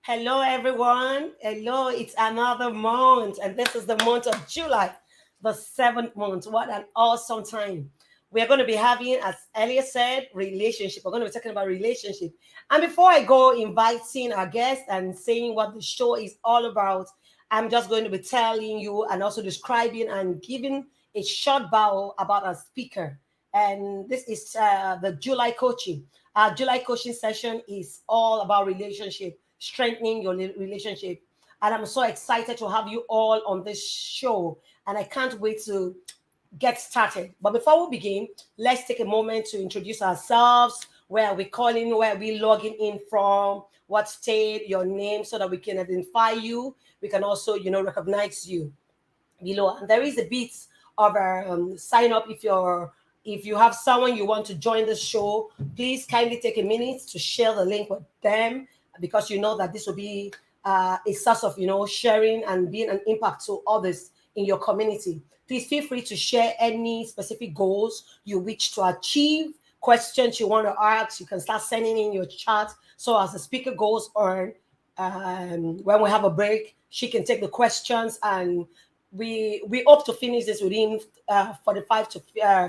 Hello, everyone. Hello, it's another month, and this is the month of July, the seventh month. What an awesome time! We are going to be having, as earlier said, relationship. We're going to be talking about relationship. And before I go inviting our guest and saying what the show is all about, I'm just going to be telling you and also describing and giving a short bio about our speaker. And this is the July coaching. Our July coaching session is all about relationship, strengthening your relationship. And I'm so excited to have you all on this show. And I can't wait to get started. But before we begin, let's take a moment to introduce ourselves. Where are we calling? Where are we logging in from? What state? Your name, so that we can identify you. We can also, recognize you below. And there is a bit of a sign up if you have someone you want to join the show. Please kindly take a minute to share the link with them because you know that this will be a source of sharing and being an impact to others in your community. Please feel free to share any specific goals you wish to achieve, questions you want to ask. You can start sending in your chat. So as the speaker goes on, when we have a break, she can take the questions, and we hope to finish this within 45 to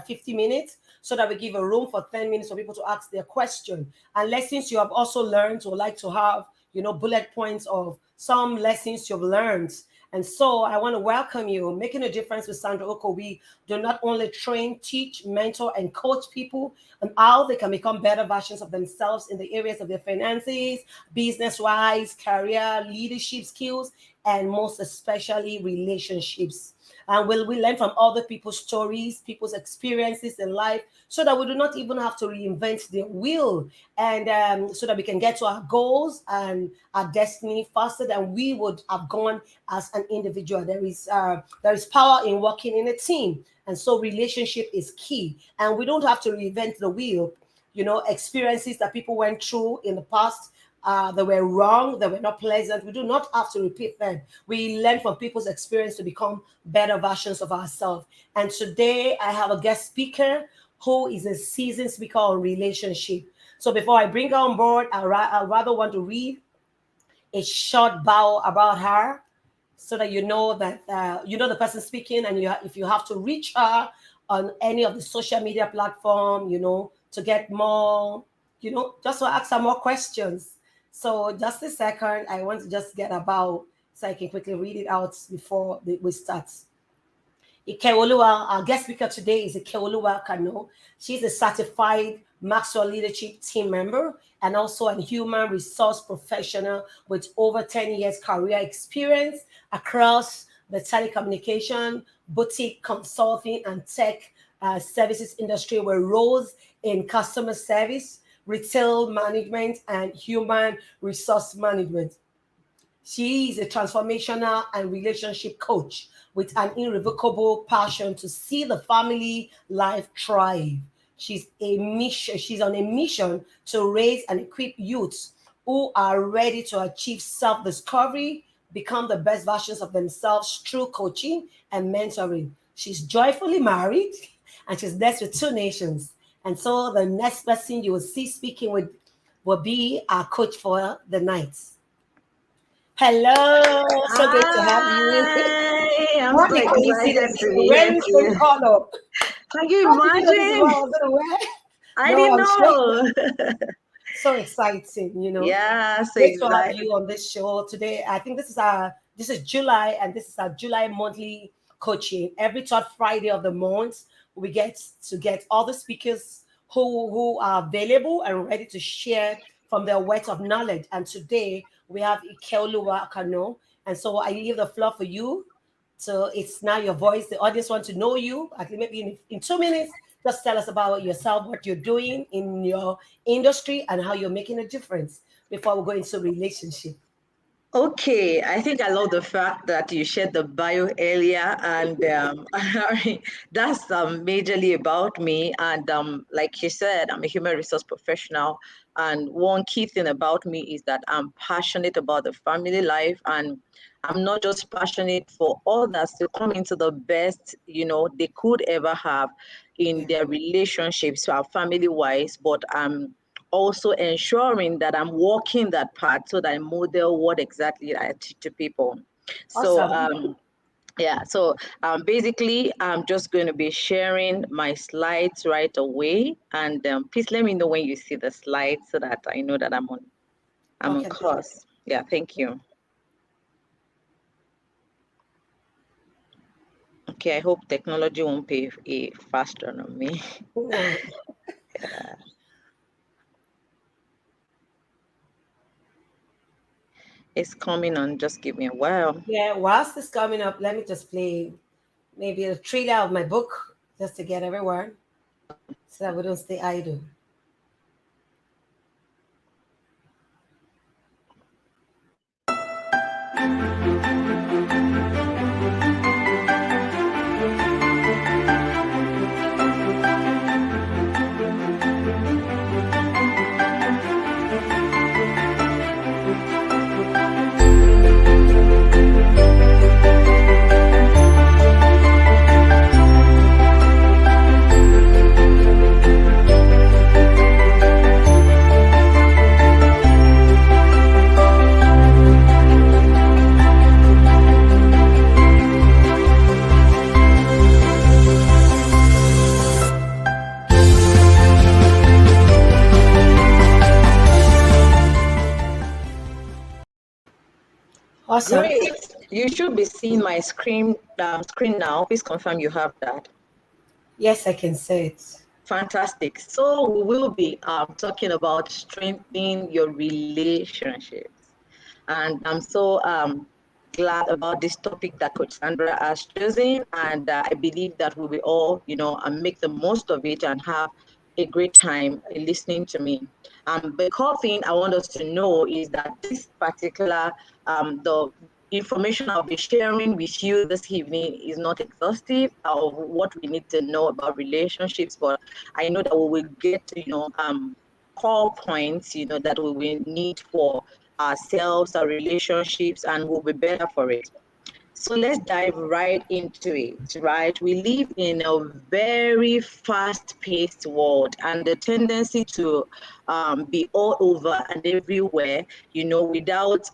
50 minutes, so that we give a room for 10 minutes for people to ask their question. And lessons you have also learned, or like to have, bullet points of some lessons you've learned. And so I want to welcome you. Making a Difference with Sandra Ukoh. We do not only train, teach, mentor, and coach people on how they can become better versions of themselves in the areas of their finances, business-wise, career, leadership skills, and most especially relationships. And we learn from other people's stories, people's experiences in life, so that we do not even have to reinvent the wheel, and so that we can get to our goals and our destiny faster than we would have gone as an individual. There is power in working in a team, and so relationship is key. And we don't have to reinvent the wheel. Experiences that people went through in the past, they were wrong, they were not pleasant. We do not have to repeat them. We learn from people's experience to become better versions of ourselves. And today I have a guest speaker who is a seasoned speaker on relationship. So before I bring her on board, I rather want to read a short bio about her, so that you know that the person speaking, and if you have to reach her on any of the social media platform, to get more, just to ask her more questions. So just a second, I want to just get about, so I can quickly read it out before we start. Ikeoluwa, our guest speaker today is Ikeoluwa Akano. She's a certified Maxwell Leadership Team member and also a human resource professional with over 10 years career experience across the telecommunication, boutique consulting, and tech services industry, where roles in customer service, retail management, and human resource management. She is a transformational and relationship coach with an irrevocable passion to see the family life thrive. She's on a mission to raise and equip youths who are ready to achieve self-discovery, become the best versions of themselves through coaching and mentoring. She's joyfully married, and she's blessed with two nations. And so the next person you will see speaking with will be our coach for the night. Hello, so great to have you. Hi, I'm What so a excited coincidence. to be Wearing here. the same color. Can you How did you know this is what I imagine? was going to wear? I No, didn't I'm sure. know. So exciting. Yeah, so Great to have excited. you on this show today. I think this is July, and this is our July monthly coaching. Every third Friday of the month, we get all the speakers who are available and ready to share from their wealth of knowledge. And today we have Ikeoluwa Akano. And so I leave the floor for you. So it's now your voice. The audience want to know you. I think maybe in 2 minutes, just tell us about yourself, what you're doing in your industry, and how you're making a difference before we go into relationship. Okay, I think I love the fact that you shared the bio earlier, and that's majorly about me. And like you said, I'm a human resource professional, and one key thing about me is that I'm passionate about the family life, and I'm not just passionate for others to come into the best, they could ever have in Yeah. their relationships, family wise, but I'm also ensuring that I'm walking that path so that I model what exactly I teach to people. So Awesome. yeah, so basically, I'm just going to be sharing my slides right away, and please let me know when you see the slides so that I know that I'm on Okay. course. Yeah, thank you. Okay, I hope technology won't pay faster on me. No. Yeah. It's coming on. Just give me a while. Yeah, whilst it's coming up, let me just play maybe a trailer of my book just to get everywhere so that we don't stay idle. Awesome. Great. You should be seeing my screen now. Please confirm you have that. Yes, I can say it. Fantastic. So we will be talking about strengthening your relationships. And I'm so glad about this topic that Coach Sandra has chosen. And I believe that we will all, make the most of it and have a great time listening to me. The core thing I want us to know is that this particular, the information I'll be sharing with you this evening is not exhaustive of what we need to know about relationships, but I know that we will get, core points, that we will need for ourselves, our relationships, and we'll be better for it. So let's dive right into it, right? We live in a very fast-paced world, and the tendency to be all over and everywhere, without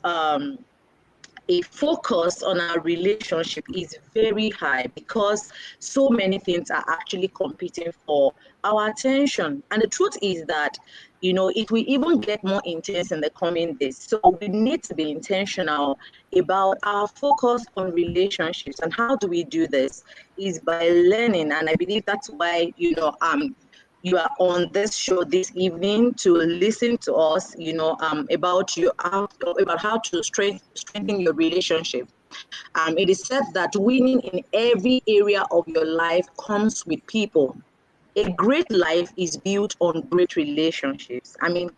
a focus on our relationship is very high because so many things are actually competing for our attention. And the truth is that, it will even get more intense in the coming days. So we need to be intentional about our focus on relationships. And how do we do this? Is by learning. And I believe that's why, you are on this show this evening to listen to us, about how to strengthen your relationship. It is said that winning in every area of your life comes with people. A great life is built on great relationships. I mean,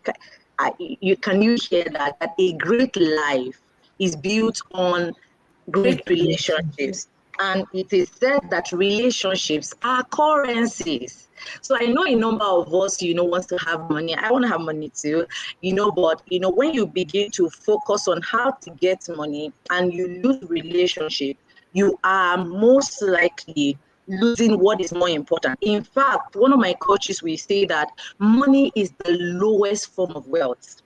can you hear that? That a great life is built on great Great relationship. relationships. And it is said that relationships are currencies. So I know a number of us, wants to have money. I want to have money too, but, when you begin to focus on how to get money and you lose relationship, you are most likely losing what is more important. In fact, one of my coaches will say that money is the lowest form of wealth.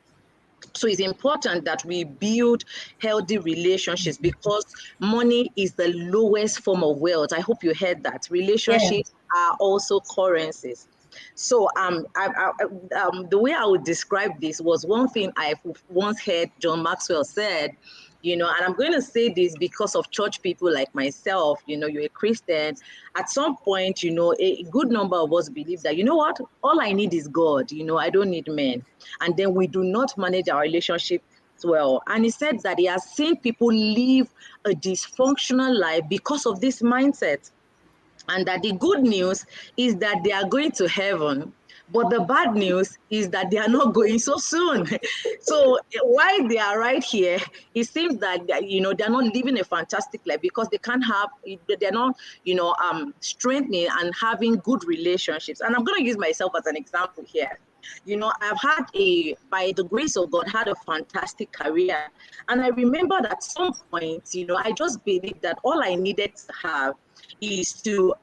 So it's important that we build healthy relationships because money is the lowest form of wealth. I hope you heard that. Yeah. Relationships are also currencies. So the way I would describe this was one thing I once heard John Maxwell said, and I'm going to say this because of church people like myself, you're a Christian. At some point, a good number of us believe that, what, all I need is God, I don't need men. And then we do not manage our relationship well. And he said that he has seen people live a dysfunctional life because of this mindset. And that the good news is that they are going to heaven, but the bad news is that they are not going so soon. So while they are right here, it seems that they're not living a fantastic life because they're not strengthening and having good relationships. And I'm going to use myself as an example here. I've by the grace of God, had a fantastic career. And I remember that at some point, I just believed that all I needed to have is to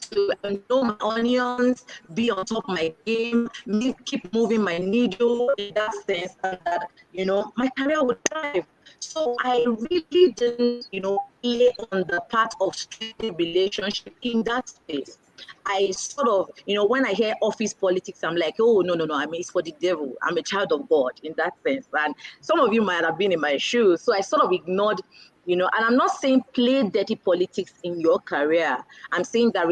to know my onions, be on top of my game, keep moving my needle in that sense, and that, my career would thrive. So I really didn't, play on the part of strengthening relationship in that space. I sort of, when I hear office politics, I'm like, oh, no, I mean, it's for the devil. I'm a child of God in that sense. And some of you might have been in my shoes. So I sort of ignored, and I'm not saying play dirty politics in your career. I'm saying that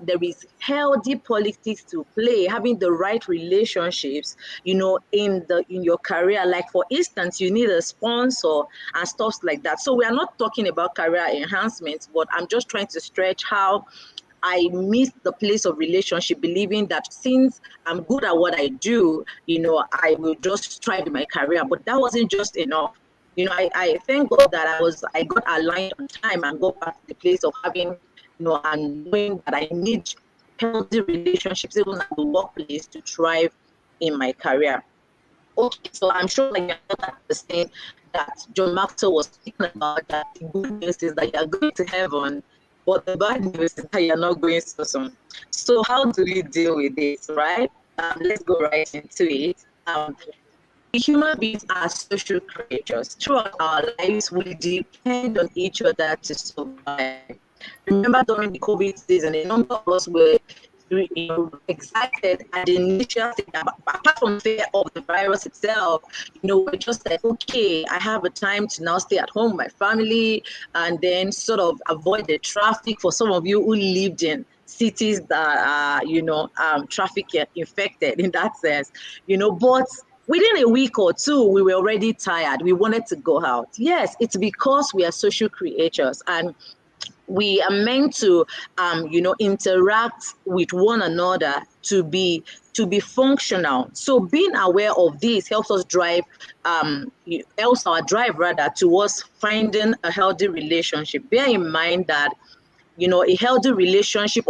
there is healthy politics to play, having the right relationships, in your career. Like, for instance, you need a sponsor and stuff like that. So we are not talking about career enhancements, but I'm just trying to stretch how I missed the place of relationship, believing that since I'm good at what I do, I will just strive in my career. But that wasn't just enough. I thank God that I got aligned on time and got back to the place of having, and knowing that I need healthy relationships even at the workplace to thrive in my career. Okay, so I'm sure like you're not understanding that John Maxwell was speaking about, that the good news is that you're going to heaven, but the bad news is that you're not going so soon. So how do we deal with this, right? Let's go right into it. Human beings are social creatures. Throughout our lives, we depend on each other to survive. Remember during the COVID season, a number of us were excited at the initial stage, apart from fear of the virus itself. We're just like, okay, I have a time to now stay at home with my family and then sort of avoid the traffic. For some of you who lived in cities that are, traffic infected in that sense, but within a week or two, we were already tired. We wanted to go out. Yes, it's because we are social creatures and we are meant to, interact with one another to be functional. So being aware of this helps us helps our drive rather towards finding a healthy relationship. Bear in mind that, a healthy relationship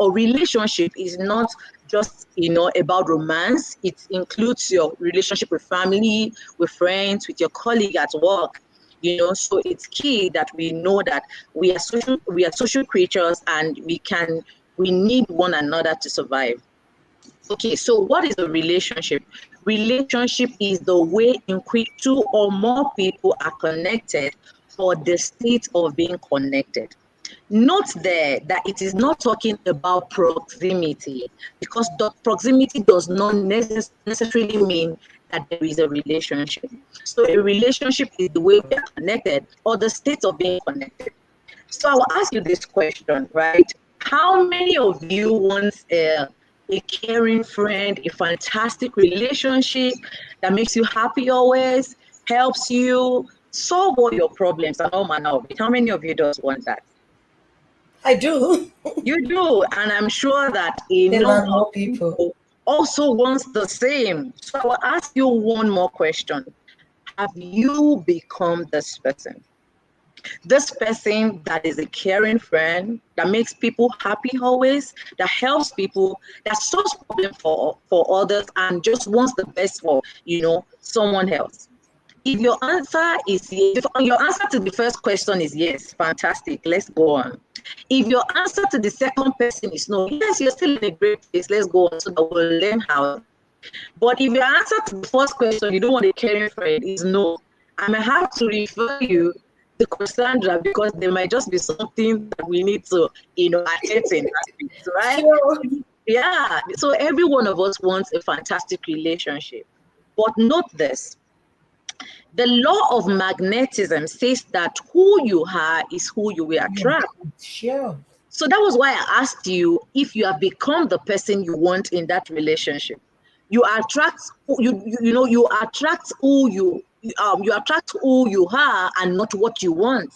is not just, about romance. It includes your relationship with family, with friends, with your colleague at work. So it's key that we know that we are social creatures and we need one another to survive. Okay, so what is a relationship? Relationship is the way in which two or more people are connected for the state of being connected. Note there that it is not talking about proximity, because the proximity does not necessarily mean that there is a relationship. So a relationship is the way we are connected or the state of being connected. So I will ask you this question, right? How many of you want a caring friend, a fantastic relationship that makes you happy always, helps you solve all your problems and all manner of it? How many of you does want that? I do. You do, and I'm sure that a There are number more of people. people also wants the same. So I will ask you one more question. Have you become this person? This person that is a caring friend, that makes people happy always, that helps people, that solves problems for others and just wants the best for, someone else. If your answer is yes, if your answer to the first question is yes, fantastic, let's go on. If your answer to the second person is no, yes, you're still in a great place, let's go on so that we'll learn how. But if your answer to the first question, you don't want a caring friend, is no, I may have to refer you to Sandra because there might just be something that we need to, attend in that space, right? Sure. Yeah, so every one of us wants a fantastic relationship. But note this. The law of magnetism says that who you are is who you will attract. Sure. So that was why I asked you if you have become the person you want in that relationship. You attract you attract who you attract who you are and not what you want.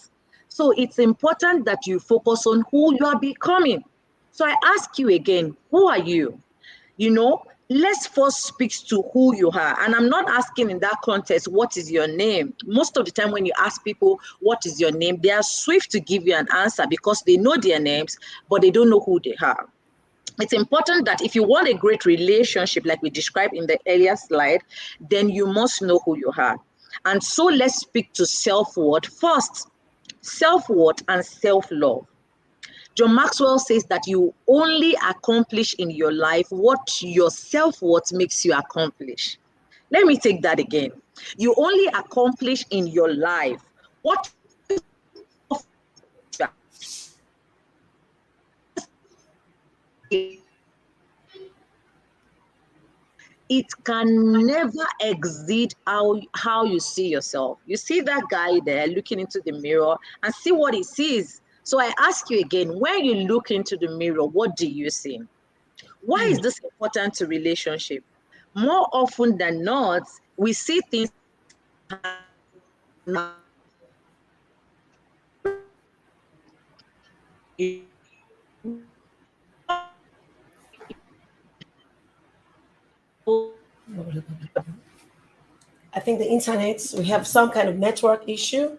So it's important that you focus on who you are becoming. So I ask you again, who are you? Let's first speak to who you are. And I'm not asking in that context, what is your name? Most of the time when you ask people, what is your name? They are swift to give you an answer because they know their names, but they don't know who they are. It's important that if you want a great relationship, like we described in the earlier slide, then you must know who you are. And so let's speak to self-worth first. Self-worth and self-love. John Maxwell says that you only accomplish in your life what your self-worth makes you accomplish. Let me take that again. You only accomplish in your life what it can never exceed how you see yourself. You see that guy there looking into the mirror and see what he sees. So I ask you again, when you look into the mirror, what do you see? Why is this important to relationship? More often than not, we see things I think the internet, we have some kind of network issue.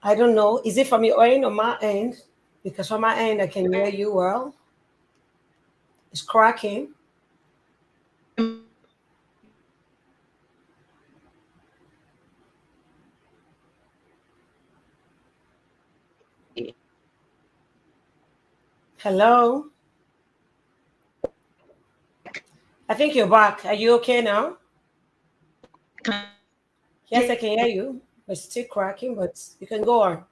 I don't know. Is it from your end or my end? Because from my end, I can hear you well. It's cracking. Hello? I think you're back. Are you okay now? Yes, I can hear you. It's still cracking, but you can go on.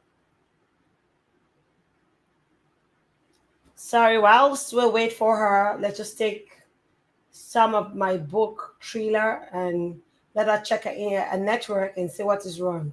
Sorry, whilst we wait for her, let's just take some of my book thriller and let her check a network and see what is wrong.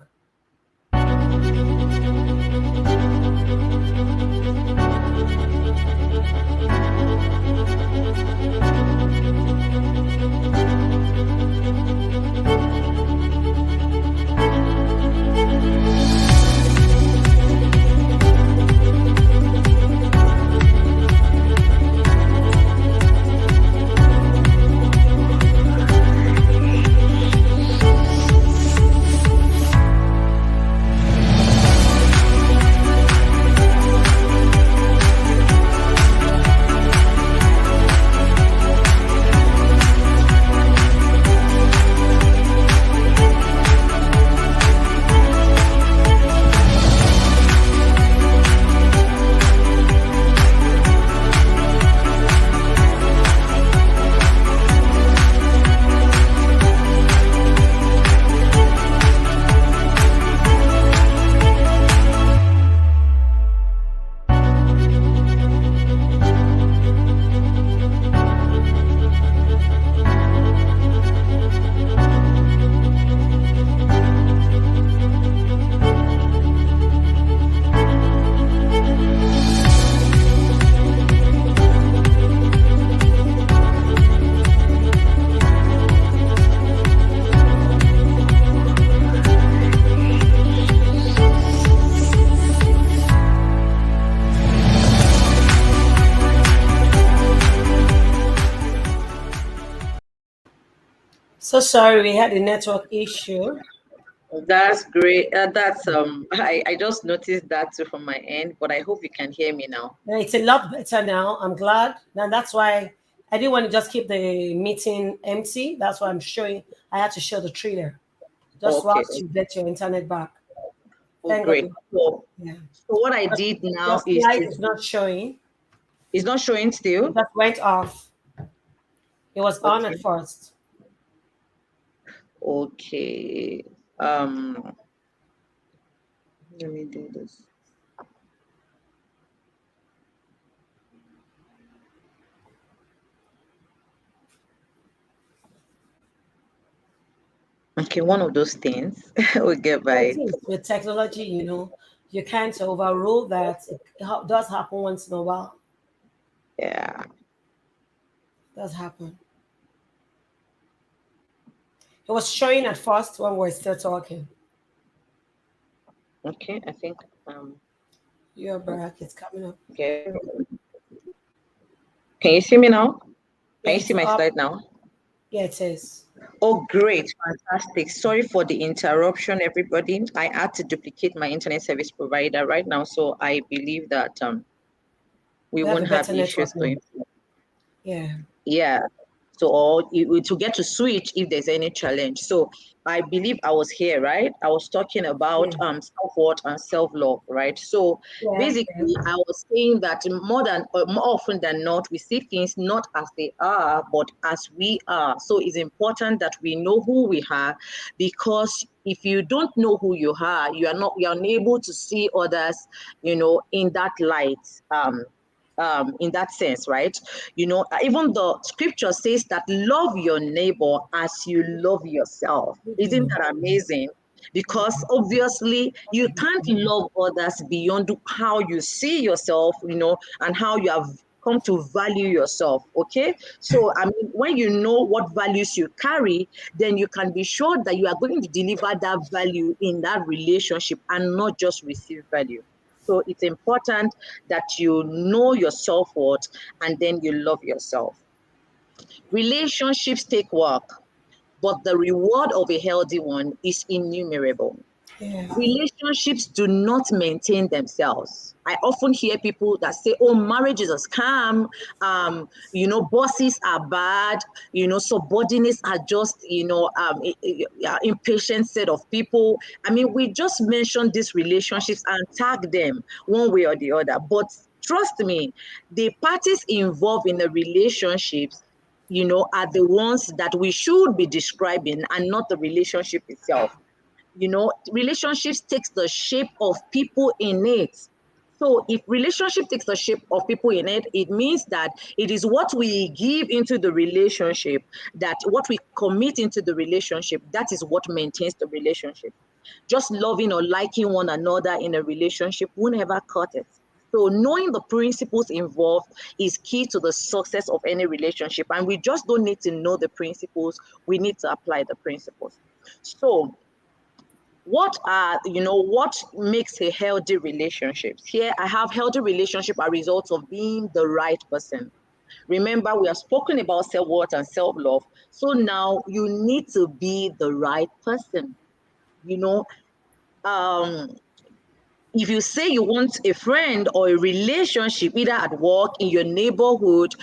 So sorry, we had a network issue. That's great. I just noticed that too from my end, but I hope you can hear me now. It's a lot better now. I'm glad. And that's why I didn't want to just keep the meeting empty. That's why I'm showing. I had to show the trailer just Okay. whilst you get your internet back. Oh, great. So, Yeah. so what I did now Your is slide is not showing. it's not showing still. It just went off. It was on at first. Okay. Let me do this. Okay, one of those things we'll get by it. With technology, you can't overrule that. It does happen once in a while. Yeah. It does happen. It was showing at first when we're still talking. Okay, I think Your back is coming up. okay. Can you see me now? Can you It's see my up. slide now? Yeah, it is. Oh, great. Fantastic. Sorry for the interruption, everybody. I had to duplicate my internet service provider right now, so I believe that we We have a won't have better issues network now. going forward. Yeah. Yeah. So, or to get to switch if there's any challenge. So I believe I was here, right? I was talking about Yeah. self-worth and self-love, right? So Yeah. basically I was saying that more often than not, we see things not as they are, but as we are. So it's important that we know who we are, because if you don't know who you are unable to see others, in that light. In that sense, right? Even the scripture says that love your neighbor as you love yourself. Isn't that amazing? Because obviously you can't love others beyond how you see yourself, and how you have come to value yourself. Okay. So, I mean, when you know what values you carry, then you can be sure that you are going to deliver that value in that relationship and not just receive value. So it's important that you know your self-worth and then you love yourself. Relationships take work, but the reward of a healthy one is innumerable. Yeah. Relationships do not maintain themselves. I often hear people that say, oh, marriage is a scam. Bosses are bad. Subordinates are just, impatient set of people. I mean, we just mentioned these relationships and tag them one way or the other. But trust me, the parties involved in the relationships, are the ones that we should be describing and not the relationship itself. Relationships takes the shape of people in it. So if relationship takes the shape of people in it, it means that it is what we give into the relationship, that what we commit into the relationship, that is what maintains the relationship. Just loving or liking one another in a relationship won't ever cut it. So knowing the principles involved is key to the success of any relationship. And we just don't need to know the principles, we need to apply the principles. So what makes a healthy relationships? Here I have healthy relationship are results of being the right person. Remember, we have spoken about self-worth and self-love. So now you need to be the right person. You know, um, if you say you want a friend or a relationship, either at work, in your neighborhood,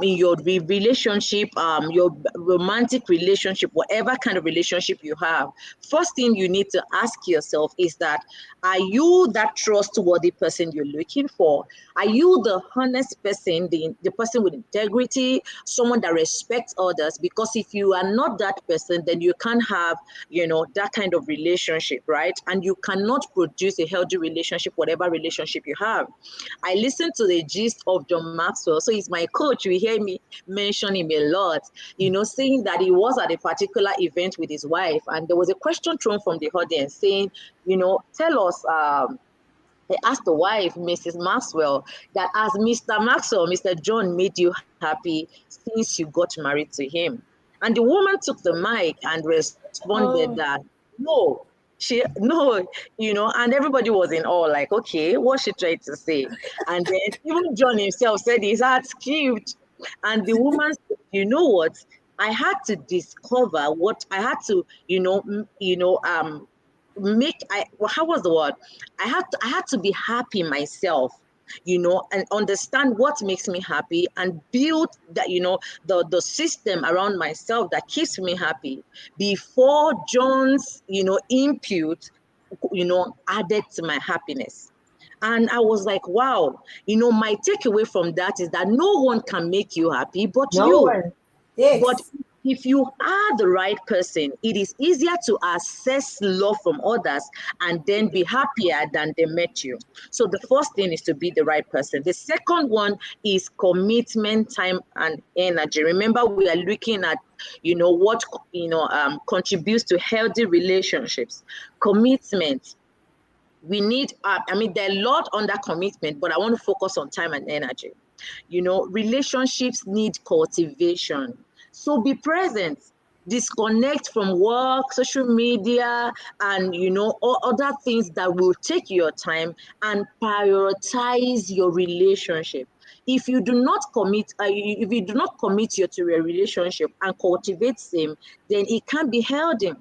in your relationship, your romantic relationship, whatever kind of relationship you have, first thing you need to ask yourself is that, are you that trustworthy person you're looking for? Are you the honest person, the person with integrity, someone that respects others? Because if you are not that person, then you can't have, that kind of relationship, right? And you cannot produce a healthy relationship, whatever relationship you have. I listened to the gist of John Maxwell. So he's my coach. You hear me mention him a lot, saying that he was at a particular event with his wife, and there was a question thrown from the audience saying, tell us, they asked the wife, Mrs. Maxwell, that as Mr. Maxwell, Mr. John made you happy since you got married to him. And the woman took the mic and responded that, Oh, no, and everybody was in awe, like, okay, what's she trying to say? And then even John himself said his heart skipped. And the woman said, you know what? I had to discover what I had to, make I how was the word? I had to be happy myself, and understand what makes me happy and build that, the system around myself that keeps me happy before John's, input, added to my happiness. And I was like, wow, my takeaway from that is that no one can make you happy but no you. one. But Yes. if you are the right person, it is easier to assess love from others and then be happier than they met you. So the first thing is to be the right person. The second one is commitment, time, and energy. Remember, we are looking at, what, contributes to healthy relationships. Commitment. We need, there are a lot under commitment, but I want to focus on time and energy. Relationships need cultivation. So be present, disconnect from work, social media, and all other things that will take your time, and prioritize your relationship. If you do not commit, if you do not commit to a relationship and cultivate them, then it can be healthy.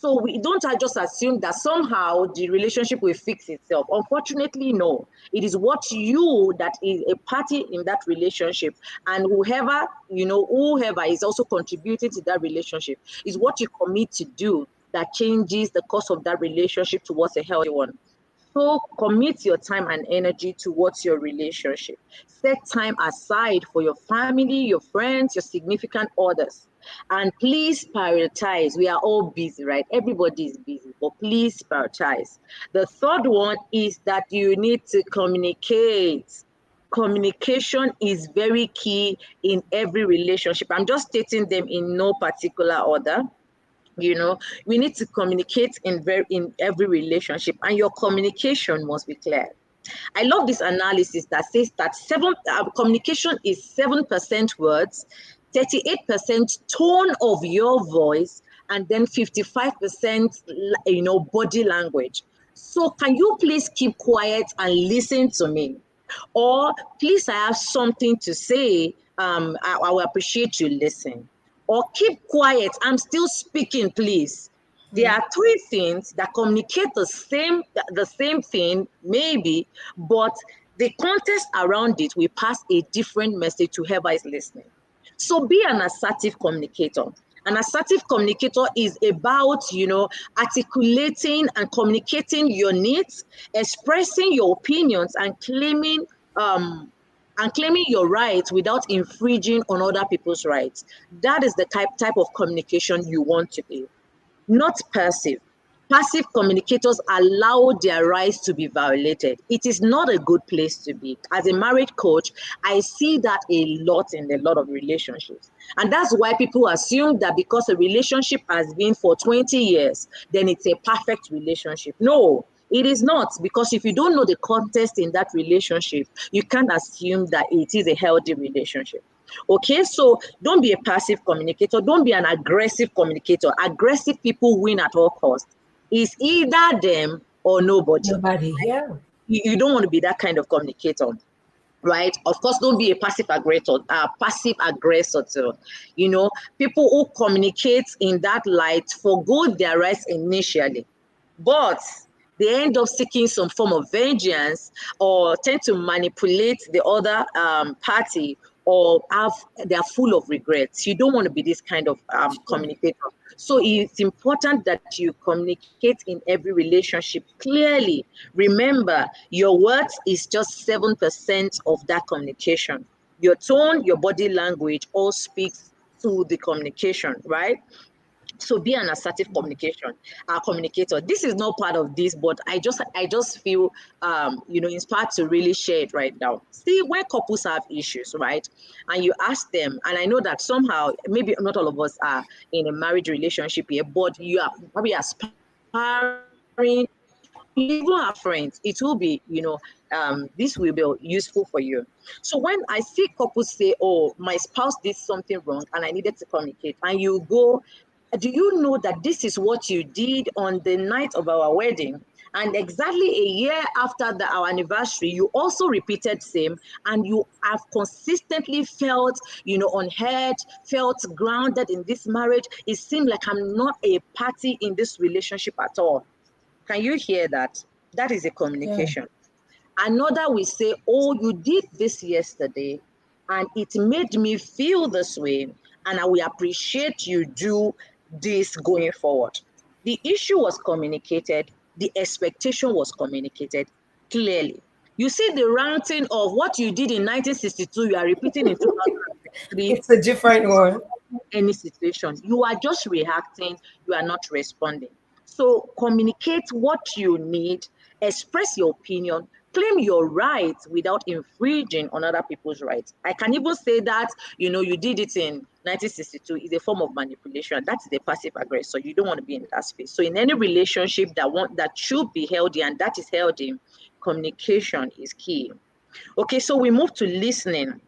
So we don't just assume that somehow the relationship will fix itself. Unfortunately, no. It is what you that is a party in that relationship, and whoever is also contributing to that relationship, is what you commit to do that changes the course of that relationship towards a healthy one. So commit your time and energy towards your relationship. Set time aside for your family, your friends, your significant others. And please prioritize. We are all busy, right? Everybody is busy, but please prioritize. The third one is that you need to communicate. Communication is very key in every relationship. I'm just stating them in no particular order. We need to communicate in every relationship, and your communication must be clear. I love this analysis that says that communication is 7% words, 38% tone of your voice, and then 55% body language. So can you please keep quiet and listen to me? Or please, I have something to say. I will appreciate you listen. Or keep quiet, I'm still speaking, please. There are three things that communicate the same thing, maybe, but the context around it will pass a different message to whoever is listening. So be an assertive communicator. An assertive communicator is about, articulating and communicating your needs, expressing your opinions, and claiming your rights without infringing on other people's rights. That is the type of communication you want to be. Not passive. Passive communicators allow their rights to be violated. It is not a good place to be. As a marriage coach, I see that a lot in a lot of relationships. And that's why people assume that because a relationship has been for 20 years, then it's a perfect relationship. No, it is not, because if you don't know the context in that relationship, you can't assume that it is a healthy relationship. Okay, so don't be a passive communicator. Don't be an aggressive communicator. Aggressive people win at all costs. It's either them or nobody. Nobody, yeah. You don't want to be that kind of communicator, right? Of course, don't be a passive aggressor too. People who communicate in that light forgo their rights initially, but they end up seeking some form of vengeance or tend to manipulate the other party, or they're full of regrets. You don't want to be this kind of communicator. So it's important that you communicate in every relationship clearly. Remember, your words is just 7% of that communication. Your tone, your body language all speaks to the communication, right? So be an assertive communicator. This is not part of this, but I just feel inspired to really share it right now. See, when couples have issues, right, and you ask them, and I know that somehow maybe not all of us are in a marriage relationship here, but you are probably aspiring, or you even have friends. It will be, this will be useful for you. So when I see couples say, oh, my spouse did something wrong and I needed to communicate, and you go, do you know that this is what you did on the night of our wedding? And exactly a year after our anniversary, you also repeated same, and you have consistently felt, unheard, felt grounded in this marriage. It seemed like I'm not a party in this relationship at all. Can you hear that? That is a communication. Yeah. Another will say, oh, you did this yesterday, and it made me feel this way, and I will appreciate you do this going forward. The issue was communicated. The expectation was communicated clearly. You see the ranting of what you did in 1962, you are repeating in 2023. It's a different one. Any situation, you are just reacting, you are not responding. So communicate what you need, express your opinion, claim your rights without infringing on other people's rights. I can even say that, you did it in 1962 is a form of manipulation. That's the passive aggressor. You don't want to be in that space. So in any relationship that should be healthy and that is healthy, communication is key. Okay, so we move to listening.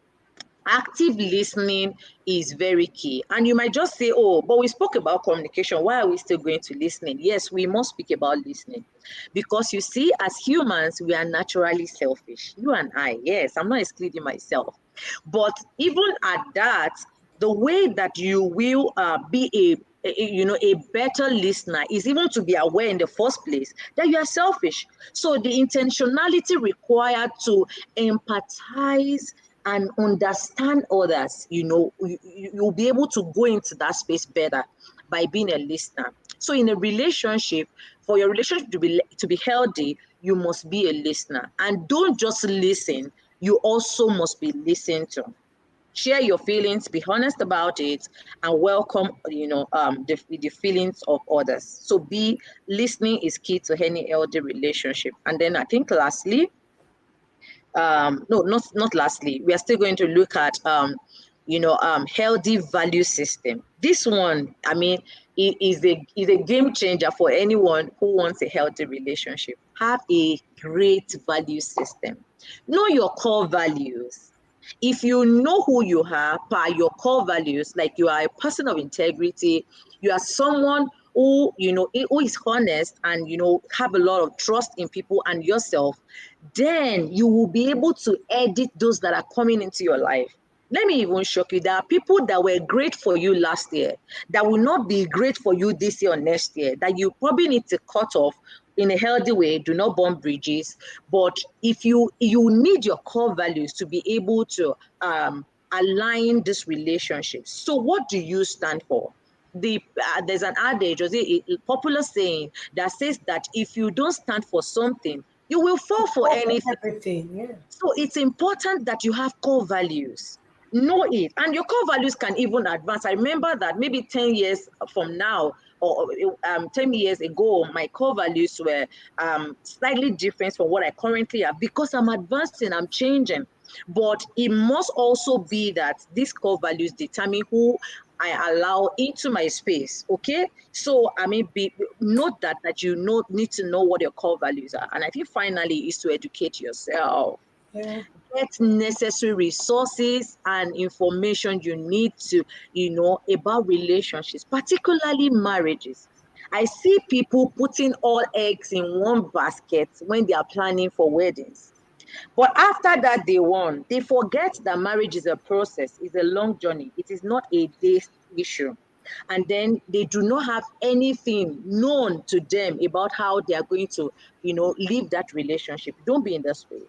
Active listening is very key. And you might just say, oh, but we spoke about communication. Why are we still going to listening? Yes, we must speak about listening. Because you see, as humans, we are naturally selfish. You and I, yes, I'm not excluding myself. But even at that, the way that you will be a better listener is even to be aware in the first place that you are selfish. So the intentionality required to empathize and understand others, you'll be able to go into that space better by being a listener. So in a relationship, for your relationship to be healthy, you must be a listener. And don't just listen, you also must be listened to. Share your feelings, be honest about it, and welcome, the feelings of others. So listening is key to any healthy relationship. And then I think lastly, no, not lastly, we are still going to look at healthy value system. This one, I mean, is a game changer for anyone who wants a healthy relationship. Have a great value system. Know your core values. If you know who you are by your core values, like you are a person of integrity, you are someone who is honest and have a lot of trust in people and yourself, then you will be able to edit those that are coming into your life. Let me even shock you. There are people that were great for you last year that will not be great for you this year or next year, that you probably need to cut off in a healthy way. Do not burn bridges. But if you need your core values to be able to align this relationship. So what do you stand for? There's an adage, or a popular saying that says that if you don't stand for something, you will fall for anything. Everything, yeah. So it's important that you have core values. Know it. And your core values can even advance. I remember that maybe 10 years from now, or 10 years ago, my core values were slightly different from what I currently have, because I'm advancing, I'm changing. But it must also be that these core values determine who I allow into my space. Okay, so I mean, note that you need to know what your core values are. And I think finally is to educate yourself. Yeah. Get necessary resources and information you need to, about relationships, particularly marriages. I see people putting all eggs in one basket when they are planning for weddings. But after that day one, they forget that marriage is a process, it's a long journey. It is not a day issue. And then they do not have anything known to them about how they are going to, leave that relationship. Don't be in that space.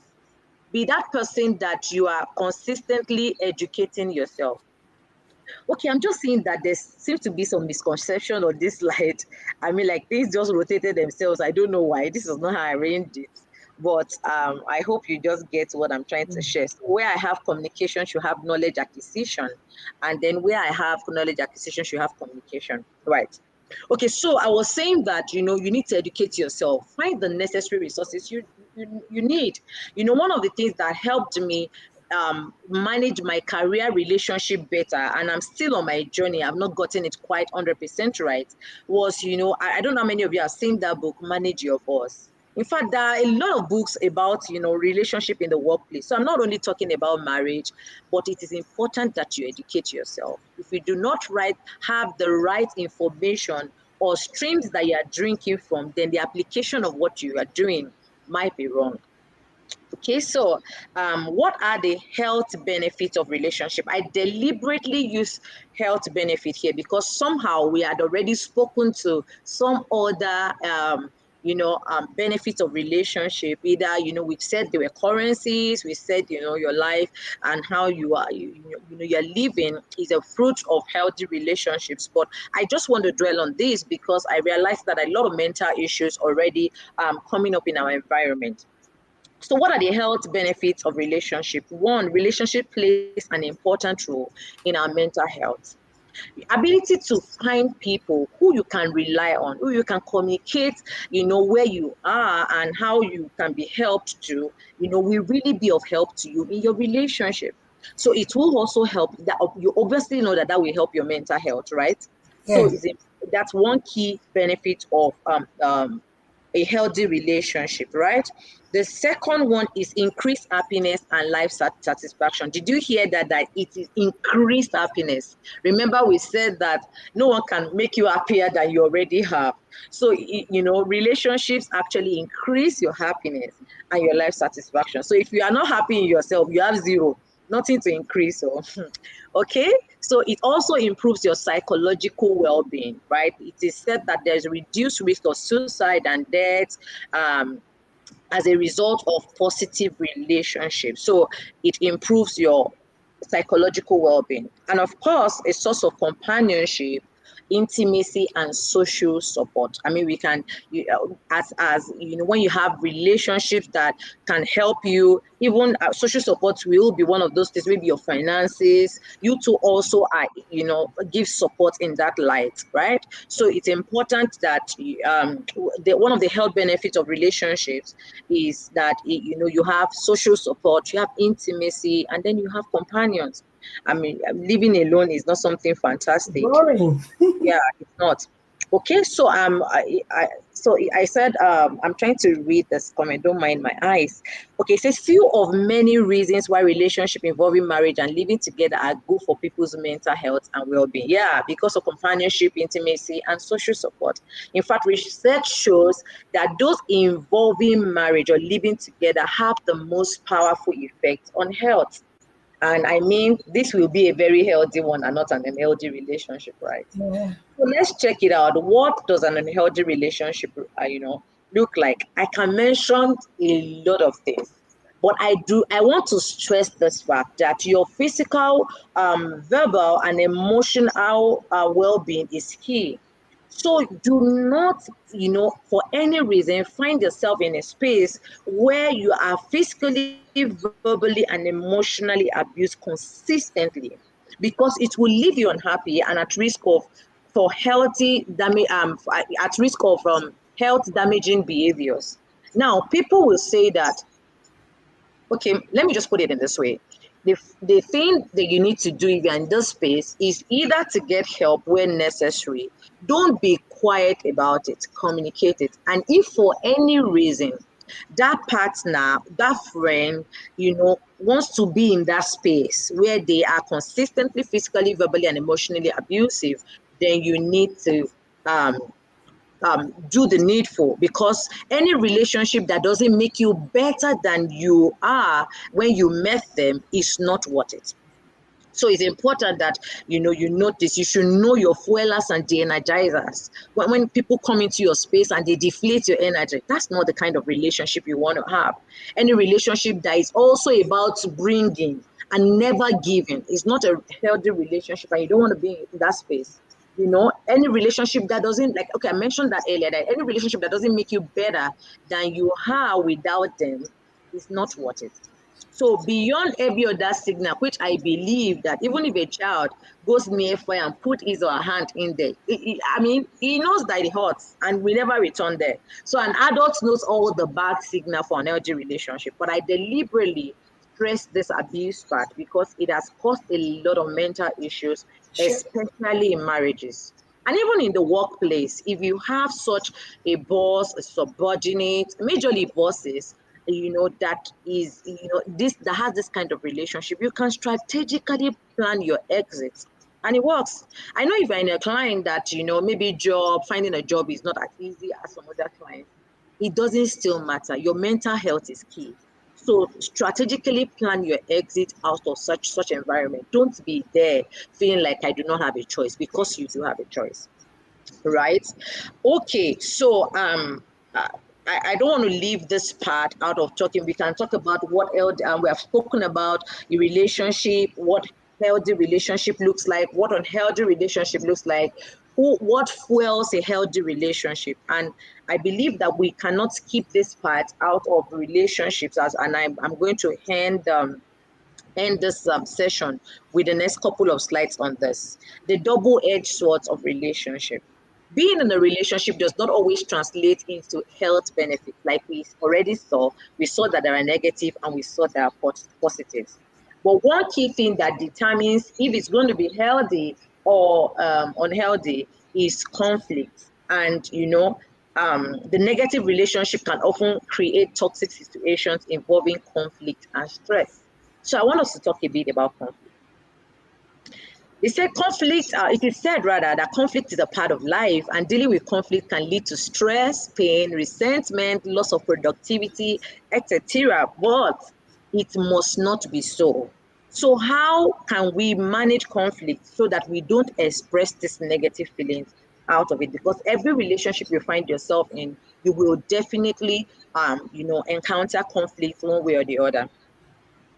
Be that person that you are consistently educating yourself. Okay, I'm just seeing that there seems to be some misconception on this slide. I mean, like, things just rotated themselves. I don't know why. This is not how I arranged it. But I hope you just get what I'm trying to share. So where I have communication should have knowledge acquisition. And then where I have knowledge acquisition should have communication. Right. Okay, so I was saying that, you need to educate yourself. Find the necessary resources you need. One of the things that helped me manage my career relationship better, and I'm still on my journey, I've not gotten it quite 100% right, was, I don't know how many of you have seen that book, Manage Your Boss. In fact, there are a lot of books about, relationship in the workplace. So I'm not only talking about marriage, but it is important that you educate yourself. If you do not have the right information or streams that you are drinking from, then the application of what you are doing might be wrong. Okay, so what are the health benefits of relationship? I deliberately use health benefit here because somehow we had already spoken to some other benefits of relationship. Either, we said there were currencies, we said, your life and how you are, you're living is a fruit of healthy relationships. But I just want to dwell on this because I realized that a lot of mental issues already coming up in our environment. So what are the health benefits of relationship? One, relationship plays an important role in our mental health. The ability to find people who you can rely on, who you can communicate, where you are and how you can be helped to, will really be of help to you in your relationship. So it will also help that you obviously know that will help your mental health, right? So Yes. that's one key benefit of a healthy relationship, right? The second one is increased happiness and life satisfaction. Did you hear that? That it is increased happiness. Remember, we said that no one can make you happier than you already have. So, relationships actually increase your happiness and your life satisfaction. So if you are not happy in yourself, you have zero. nothing to increase. So, okay. So it also improves your psychological well-being, right? It is said that there's a reduced risk of suicide and death as a result of positive relationships. So it improves your psychological well-being. And of course, a source of companionship, intimacy, and social support. I mean, we can, as you know, when you have relationships that can help you, even social support will be one of those things. Maybe your finances. You too also are, give support in that light, right? So it's important that one of the health benefits of relationships is that you have social support, you have intimacy, and then you have companions. I mean, living alone is not something fantastic. Boring. Yeah, it's not. Okay, so I said I'm trying to read this comment. Don't mind my eyes. Okay, it says few of many reasons why relationship involving marriage and living together are good for people's mental health and well-being. Yeah, because of companionship, intimacy, and social support. In fact, research shows that those involving marriage or living together have the most powerful effect on health. And I mean, this will be a very healthy one and not an unhealthy relationship, right? Yeah. So let's check it out. What does an unhealthy relationship, look like? I can mention a lot of things, but I want to stress this fact that your physical, verbal, and emotional well-being is key. So do not, for any reason, find yourself in a space where you are physically, verbally, and emotionally abused consistently, because it will leave you unhappy and at risk of for healthy damage, at risk of health damaging behaviors. Now, people will say that, okay, let me just put it in this way. The thing that you need to do if you're in this space is either to get help when necessary. Don't be quiet about it, communicate it. And if for any reason that partner, that friend, wants to be in that space where they are consistently physically, verbally, and emotionally abusive, then you need to um, do the needful, because any relationship that doesn't make you better than you are when you met them is not worth it. So it's important that you notice. You should know your fuelers and de-energizers. When people come into your space and they deflate your energy, that's not the kind of relationship you want to have. Any relationship that is also about bringing and never giving is not a healthy relationship, and you don't want to be in that space. Any relationship that doesn't, like, okay, I mentioned that earlier, that any relationship that doesn't make you better than you are without them is not worth it. So beyond every other signal, which I believe that even if a child goes near fire and put his or her hand in there, I mean, he knows that it hurts and we never return there. So an adult knows all the bad signal for an LG relationship, but I deliberately stress this abuse part because it has caused a lot of mental issues, Sure. especially in marriages. And even in the workplace, if you have such a boss, a subordinate, majorly bosses, that is, this that has this kind of relationship, you can strategically plan your exits. And it works. I know if you're in a client that, maybe finding a job is not as easy as some other clients, it doesn't still matter. Your mental health is key. So strategically plan your exit out of such environment. Don't be there feeling like I do not have a choice, because you do have a choice, right? Okay, so uh, I don't want to leave this part out of talking. We can talk about what else, we have spoken about the relationship, what healthy relationship looks like, what unhealthy relationship looks like, what fuels a healthy relationship. And I believe that we cannot keep this part out of relationships, and I'm going to end this session with the next couple of slides on this. The double-edged swords of relationship. Being in a relationship does not always translate into health benefits. Like we already saw, we saw that there are negative and we saw there are positives. But one key thing that determines if it's going to be healthy or unhealthy is conflict. And the negative relationship can often create toxic situations involving conflict and stress. So I want us to talk a bit about conflict. It is said rather that conflict is a part of life, and dealing with conflict can lead to stress, pain, resentment, loss of productivity, etc. But it must not be so. So how can we manage conflict so that we don't express these negative feelings out of it? Because every relationship you find yourself in, you will definitely, encounter conflict one way or the other.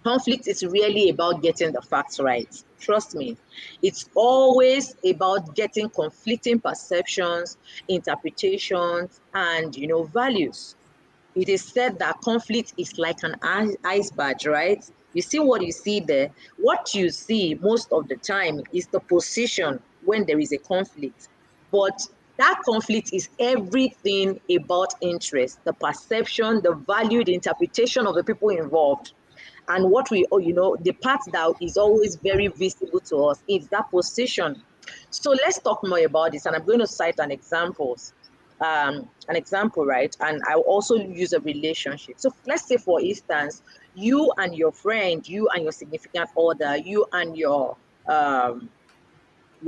Conflict is really about getting the facts right. Trust me. It's always about getting conflicting perceptions, interpretations, and values. It is said that conflict is like an iceberg, right? You see what you see there. What you see most of the time is the position when there is a conflict. But that conflict is everything about interest, the perception, the value, the interpretation of the people involved. And what the part that is always very visible to us is that position. So let's talk more about this. And I'm going to cite an example, right? And I'll also use a relationship. So let's say, for instance, you and your friend, you and your significant other, you and your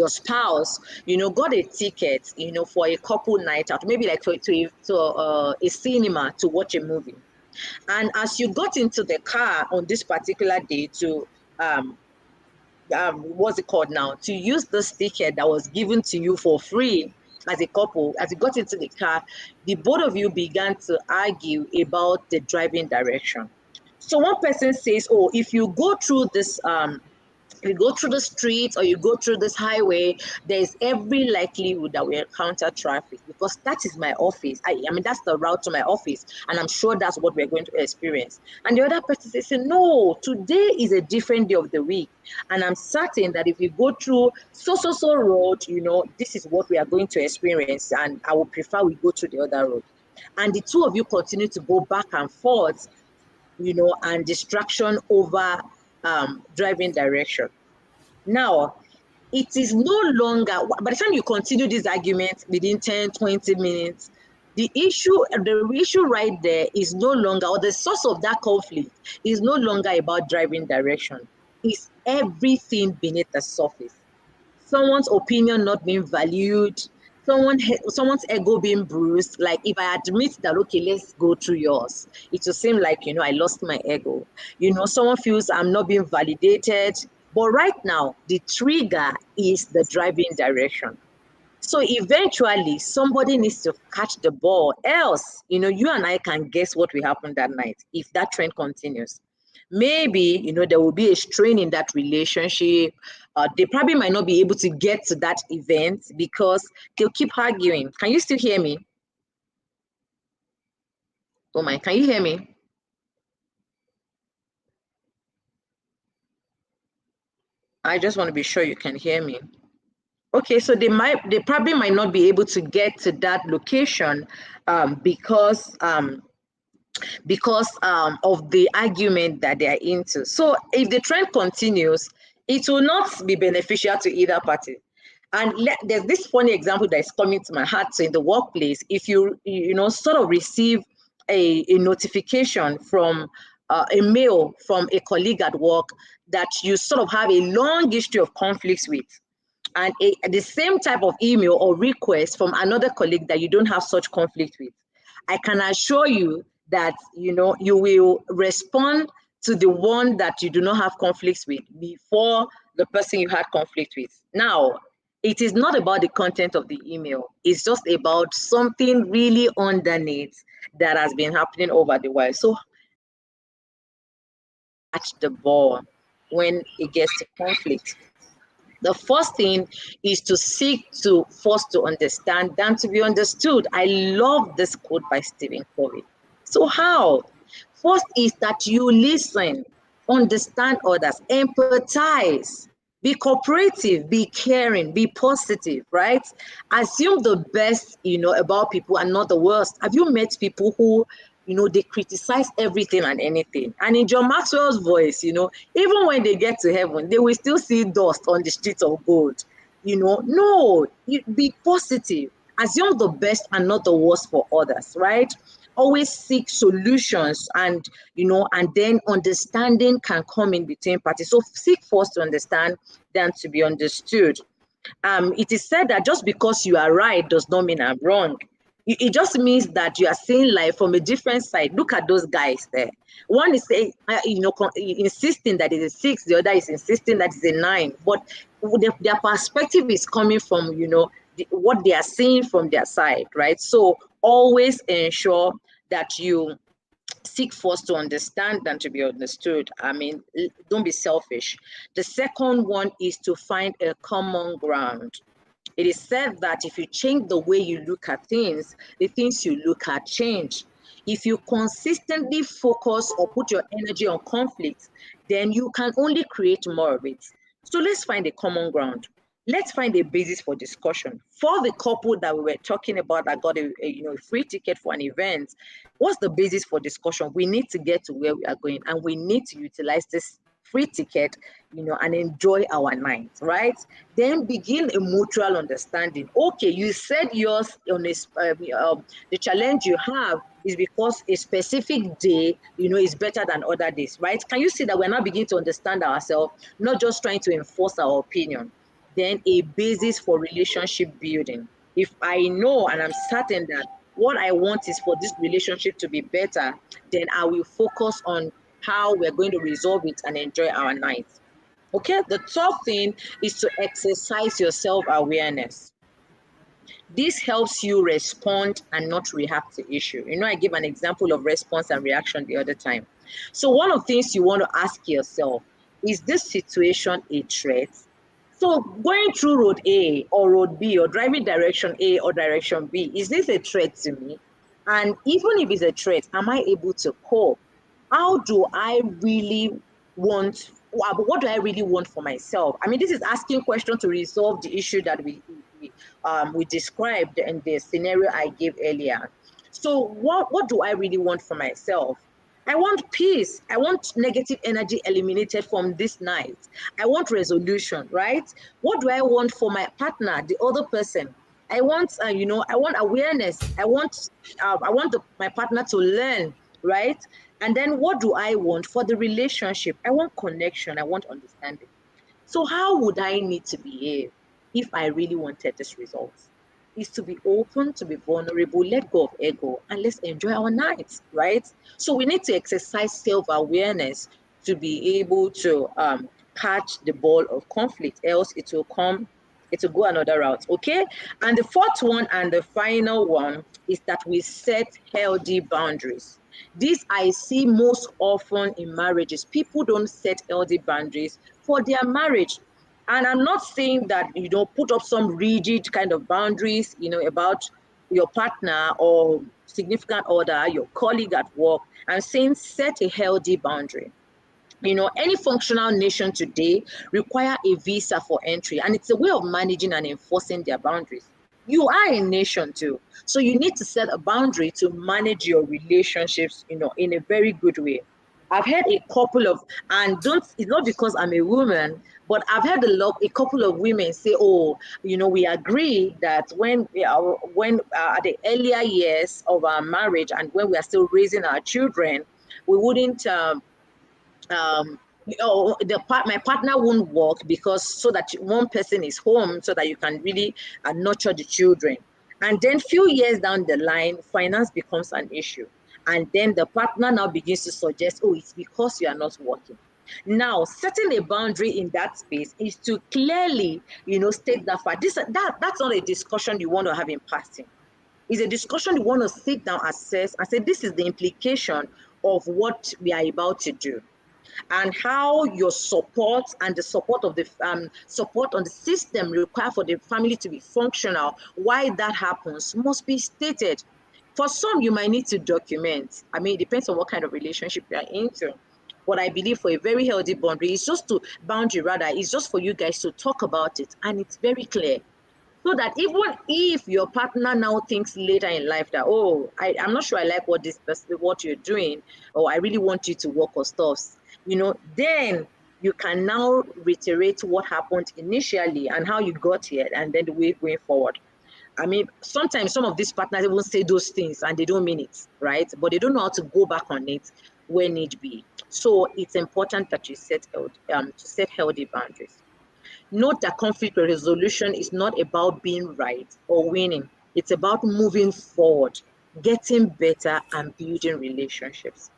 spouse, got a ticket, for a couple night out, maybe like to a cinema to watch a movie. And as you got into the car on this particular day to what's it called now, to use this ticket that was given to you for free as a couple, as you got into the car, the both of you began to argue about the driving direction. So one person says, oh, if you go through this you go through the street or you go through this highway, there's every likelihood that we encounter traffic, because that is my office. I mean, that's the route to my office, and I'm sure that's what we're going to experience. And the other person says, no, today is a different day of the week, and I'm certain that if we go through so road, this is what we are going to experience, and I would prefer we go to the other road. And the two of you continue to go back and forth, and distraction over driving direction. Now, it is no longer, by the time you continue this argument within 10, 20 minutes, the issue right there is no longer, or the source of that conflict is no longer about driving direction. It's everything beneath the surface. Someone's opinion not being valued, someone's ego being bruised. Like, if I admit that, okay, let's go through yours, it will seem like, I lost my ego. Someone feels I'm not being validated. But right now, the trigger is the driving direction. So eventually, somebody needs to catch the ball. Else, you and I can guess what will happen that night if that trend continues. Maybe, there will be a strain in that relationship. They probably might not be able to get to that event because they'll keep arguing. Can you still hear me? Oh my, can you hear me? I just want to be sure you can hear me. Okay, so they probably might not be able to get to that location because of the argument that they are into. So if the trend continues, it will not be beneficial to either party. And there's this funny example that is coming to my heart. So in the workplace, if you sort of receive a notification from a mail from a colleague at work that you sort of have a long history of conflicts with, and the same type of email or request from another colleague that you don't have such conflict with, I can assure you that you will respond to the one that you do not have conflicts with before the person you had conflict with. Now, it is not about the content of the email. It's just about something really underneath that has been happening over the while. So catch the ball when it gets to conflict. The first thing is to seek to first to understand than to be understood. I love this quote by Stephen Covey. So how? First is that you listen, understand others, empathize, be cooperative, be caring, be positive, right? Assume the best, about people and not the worst. Have you met people who they criticize everything and anything? And in John Maxwell's voice, even when they get to heaven, they will still see dust on the streets of gold. No, be positive. Assume the best and not the worst for others, right? Always seek solutions, and then understanding can come in between parties. So seek first to understand than to be understood. It is said that just because you are right does not mean I'm wrong. It just means that you are seeing life from a different side. Look at those guys there. One is saying, insisting that it's a 6, the other is insisting that it's a 9. But their perspective is coming from, what they are seeing from their side, right? So always ensure that you seek first to understand than to be understood. I mean, don't be selfish. The second one is to find a common ground. It is said that if you change the way you look at things, the things you look at change. If you consistently focus or put your energy on conflict, then you can only create more of it. So let's find a common ground. Let's find a basis for discussion. For the couple that we were talking about that got a free ticket for an event, what's the basis for discussion? We need to get to where we are going, and we need to utilize this free ticket, and enjoy our night, right? Then begin a mutual understanding. Okay, you said yours on this, the challenge you have is because a specific day, is better than other days, right? Can you see that we're now beginning to understand ourselves, not just trying to enforce our opinion? Then a basis for relationship building. If I know and I'm certain that what I want is for this relationship to be better, then I will focus on how we're going to resolve it and enjoy our night. Okay, the third thing is to exercise your self-awareness. This helps you respond and not react to issue. I gave an example of response and reaction the other time. So one of the things you want to ask yourself, is this situation a threat? So going through road A or road B, or driving direction A or direction B, is this a threat to me? And even if it's a threat, am I able to cope? How do I really want, what do I really want for myself? I mean, this is asking questions to resolve the issue that we described in the scenario I gave earlier. So what do I really want for myself? I want peace. I want negative energy eliminated from this night. I want resolution, right? What do I want for my partner, the other person? I want, I want awareness. I want my partner to learn, right? And then what do I want for the relationship? I want connection. I want understanding. So how would I need to behave if I really wanted this result? Is to be open, to be vulnerable, let go of ego, and let's enjoy our nights, right? So we need to exercise self-awareness to be able to catch the ball of conflict, else it will go another route, okay? And the fourth one and the final one is that we set healthy boundaries. This I see most often in marriages. People don't set healthy boundaries for their marriage. And I'm not saying that, put up some rigid kind of boundaries, about your partner or significant other, your colleague at work. I'm saying set a healthy boundary. Any functional nation today require a visa for entry, and it's a way of managing and enforcing their boundaries. You are a nation too. So you need to set a boundary to manage your relationships, in a very good way. I've had a couple of, it's not because I'm a woman, but I've had a couple of women say, oh, we agree that when at the earlier years of our marriage and when we are still raising our children, we wouldn't, my partner won't work because so that one person is home so that you can really nurture the children. And then few years down the line, finance becomes an issue. And then the partner now begins to suggest, oh, it's because you are not working. Now, setting a boundary in that space is to clearly, state that fact. That's not a discussion you want to have in passing. It's a discussion you want to sit down, assess, and say, this is the implication of what we are about to do. And how your support and the support of the support on the system required for the family to be functional, why that happens, must be stated. For some, you might need to document. I mean, it depends on what kind of relationship you are into. What I believe for a very healthy boundary is just for you guys to talk about it, and it's very clear. So that even if your partner now thinks later in life that, oh, I'm not sure I like what you're doing, or I really want you to work or stuff, then you can now reiterate what happened initially and how you got here, and then the way going forward. I mean, sometimes some of these partners even say those things and they don't mean it, right? But they don't know how to go back on it when need be. So it's important that you set healthy boundaries. Note that conflict resolution is not about being right or winning. It's about moving forward, getting better, and building relationships.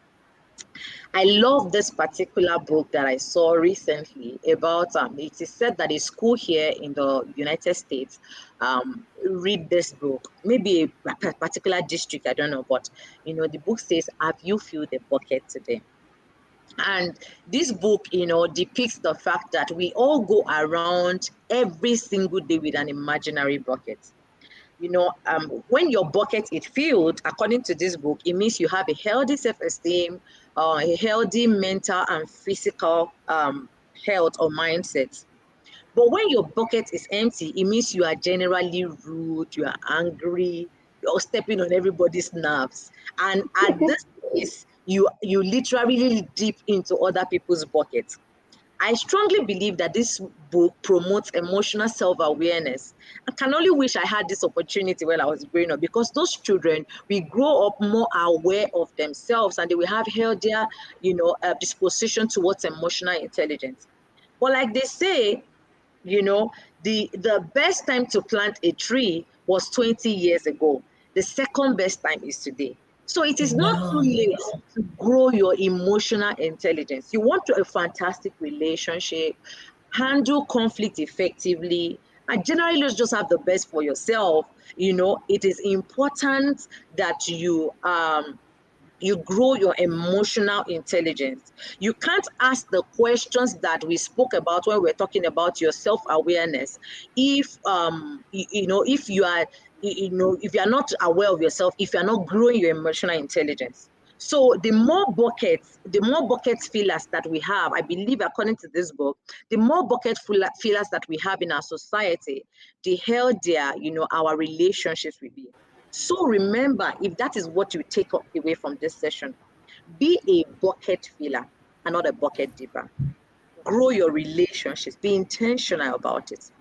I love this particular book that I saw recently about, it is said that a school here in the United States read this book, maybe a particular district, I don't know, but the book says, have you filled the bucket today? And this book, depicts the fact that we all go around every single day with an imaginary bucket. When your bucket is filled, according to this book, it means you have a healthy self-esteem, a healthy mental and physical health or mindset. But when your bucket is empty, it means you are generally rude, you are angry, you're stepping on everybody's nerves. And at this place, you literally dip into other people's buckets. I strongly believe that this book promotes emotional self-awareness. I can only wish I had this opportunity when I was growing up, because those children will grow up more aware of themselves and they will have healthier, disposition towards emotional intelligence. But like they say, you know, the best time to plant a tree was 20 years ago. The second best time is today. So it is not too Wow. late to grow your emotional intelligence. You want a fantastic relationship, handle conflict effectively, and generally just have the best for yourself. It is important that you grow your emotional intelligence. You can't ask the questions that we spoke about when we're talking about your self-awareness if if you are if you are not aware of yourself, if you are not growing your emotional intelligence. So the more bucket fillers that we have, I believe, according to this book, the more bucket fillers that we have in our society, the healthier our relationships will be. So remember, if that is what you take away from this session, be a bucket filler and not a bucket dipper. Grow your relationships, be intentional about it.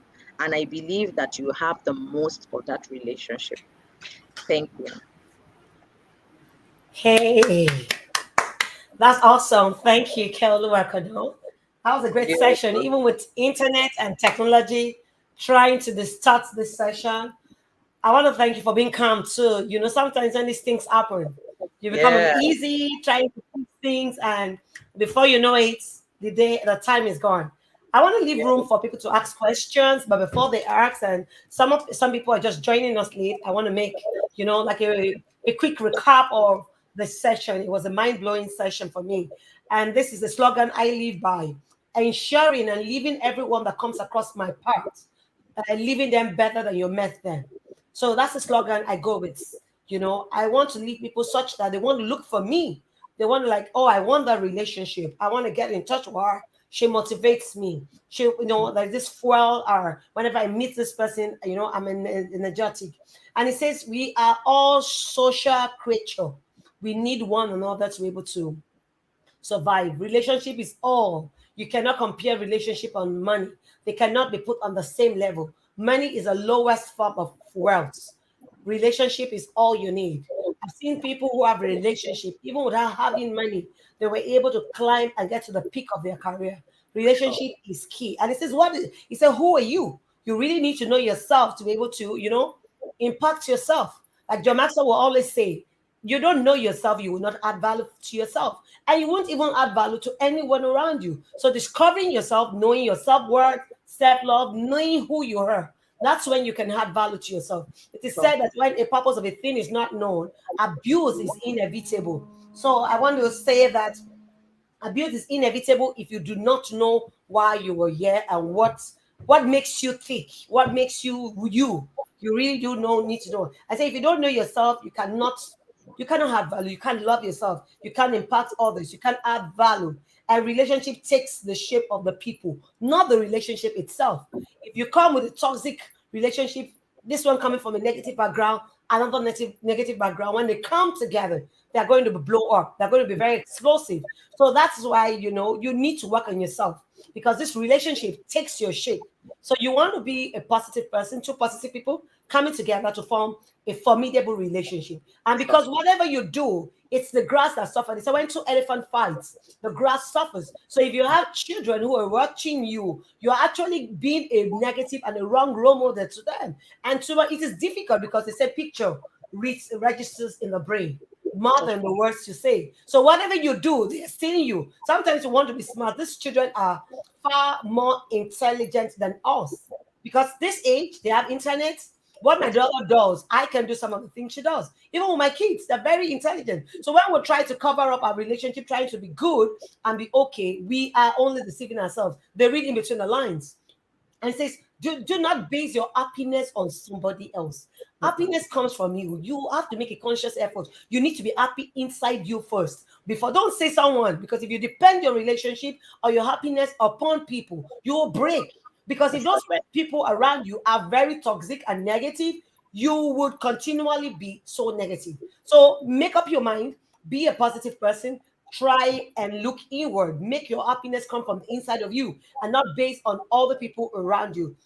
And I believe that you have the most of that relationship. Thank you. Hey, that's awesome. Thank you, Ikeoluwa Akano. That was a great You're session. Even with internet and technology trying to distort this session, I want to thank you for being calm too. Sometimes when these things happen, you become Yeah. uneasy trying to fix things, and before you know it, the time is gone. I want to leave room for people to ask questions, but before they ask, and some people are just joining us late, I want to make like a quick recap of the session. It was a mind blowing session for me, and this is the slogan I live by: ensuring and leaving everyone that comes across my path, leaving them better than you met them. So that's the slogan I go with. I want to lead people such that they want to look for me. They want to like, oh, I want that relationship. I want to get in touch with her. She motivates me. She, like this fuel, or whenever I meet this person, I'm energetic. And it says we are all social creature. We need one another to be able to survive. Relationship is all. You cannot compare relationship on money. They cannot be put on the same level. Money is the lowest form of wealth. Relationship is all you need. I've seen people who have a relationship, even without having money, they were able to climb and get to the peak of their career. Relationship is key. And it says, he said, who are you? You really need to know yourself to be able to, impact yourself. Like John Maxwell will always say, you don't know yourself, you will not add value to yourself. And you won't even add value to anyone around you. So discovering yourself, knowing your self-worth, self-love, knowing who you are, that's when you can add value to yourself. It is said that when a purpose of a thing is not known, abuse is inevitable. So I want to say that abuse is inevitable if you do not know why you were here and what makes you tick, what makes you you. You really do know need to know. I say if you don't know yourself, you cannot have value. You can't love yourself. You can't impact others. You can't add value. A relationship takes the shape of the people, not the relationship itself. If you come with a toxic relationship, this one coming from a negative background, another negative background, when they come together, they're going to blow up. They're going to be very explosive. So that's why you need to work on yourself. because this relationship takes your shape. So you want to be a positive person, two positive people coming together to form a formidable relationship. And because whatever you do, it's the grass that suffers. So when two elephant fights, the grass suffers. So if you have children who are watching you, you're actually being a negative and a wrong role model to them. And so it is difficult because it's a picture registers in the brain more than the words you say. So whatever you do, they're seeing you. Sometimes you want to be smart. These children are far more intelligent than us because this age, they have internet. What my daughter does, I can do some of the things she does. Even with my kids, they're very intelligent. So when we try to cover up our relationship, trying to be good and be okay, we are only deceiving ourselves. They read in between the lines. And it says, do not base your happiness on somebody else. Happiness comes from you. You have to make a conscious effort. You need to be happy inside you first. Before, don't say someone, because if you depend your relationship or your happiness upon people, you will break. Because if those people around you are very toxic and negative, you would continually be so negative. So make up your mind, be a positive person, try and look inward. Make your happiness come from the inside of you and not based on all the people around you.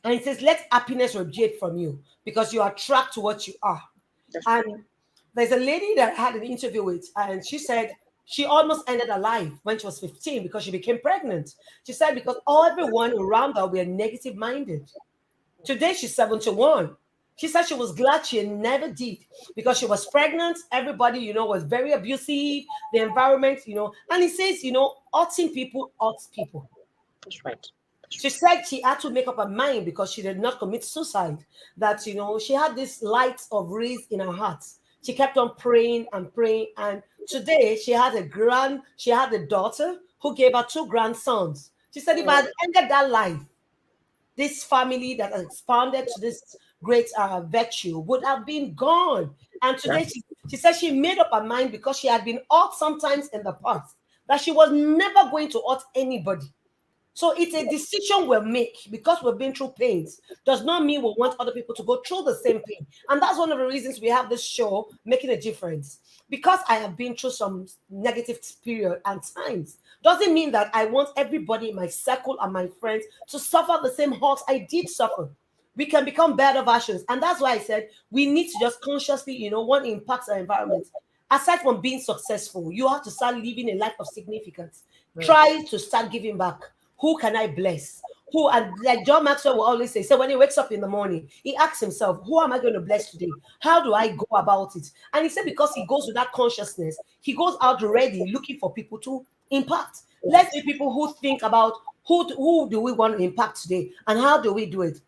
And it says, let happiness radiate from you because you attract to what you are. And there's a lady that I had an interview with, and she said she almost ended her life when she was 15 because she became pregnant. She said because everyone around her were negative minded. Today she's 71. She said she was glad she never did because she was pregnant. Everybody, was very abusive, the environment, and it says, hurting people hurts people. That's right. She said she had to make up her mind because she did not commit suicide. That, she had this light of rays in her heart. She kept on praying and praying. And today she had a daughter who gave her two grandsons. She said, if I had ended that life, this family that has expanded to this great virtue would have been gone. And today she said she made up her mind because she had been hurt sometimes in the past that she was never going to hurt anybody. So it's a decision we'll make because we've been through pains. Does not mean we want other people to go through the same pain. And that's one of the reasons we have this show, Making a Difference. Because I have been through some negative period and times, doesn't mean that I want everybody in my circle and my friends to suffer the same hurt I did suffer. We can become better versions. And that's why I said we need to just consciously, one impacts our environment. Aside from being successful, you have to start living a life of significance. Right. Try to start giving back. Who can I bless? Who, and like John Maxwell will always say, so when he wakes up in the morning, he asks himself, who am I going to bless today? How do I go about it? And he said, because he goes with that consciousness, he goes out ready looking for people to impact. Let's be people who think about who do we want to impact today and how do we do it?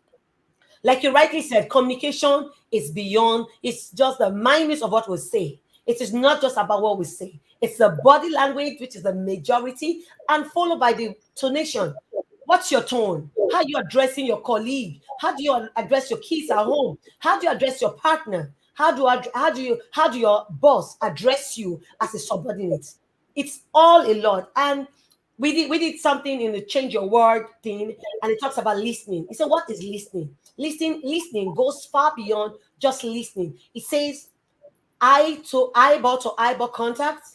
Like you rightly said, communication is beyond, it's just the minus of what we say. It is not just about what we say. It's the body language, which is the majority, and followed by the tonation. What's your tone? How you addressing your colleague? How do you address your kids at home? How do you address your partner? How do your boss address you as a subordinate? It's all a lot. And we did something in the change your word thing, and it talks about listening. He said, what is listening? Listening goes far beyond just listening. It says eye to eyeball contact,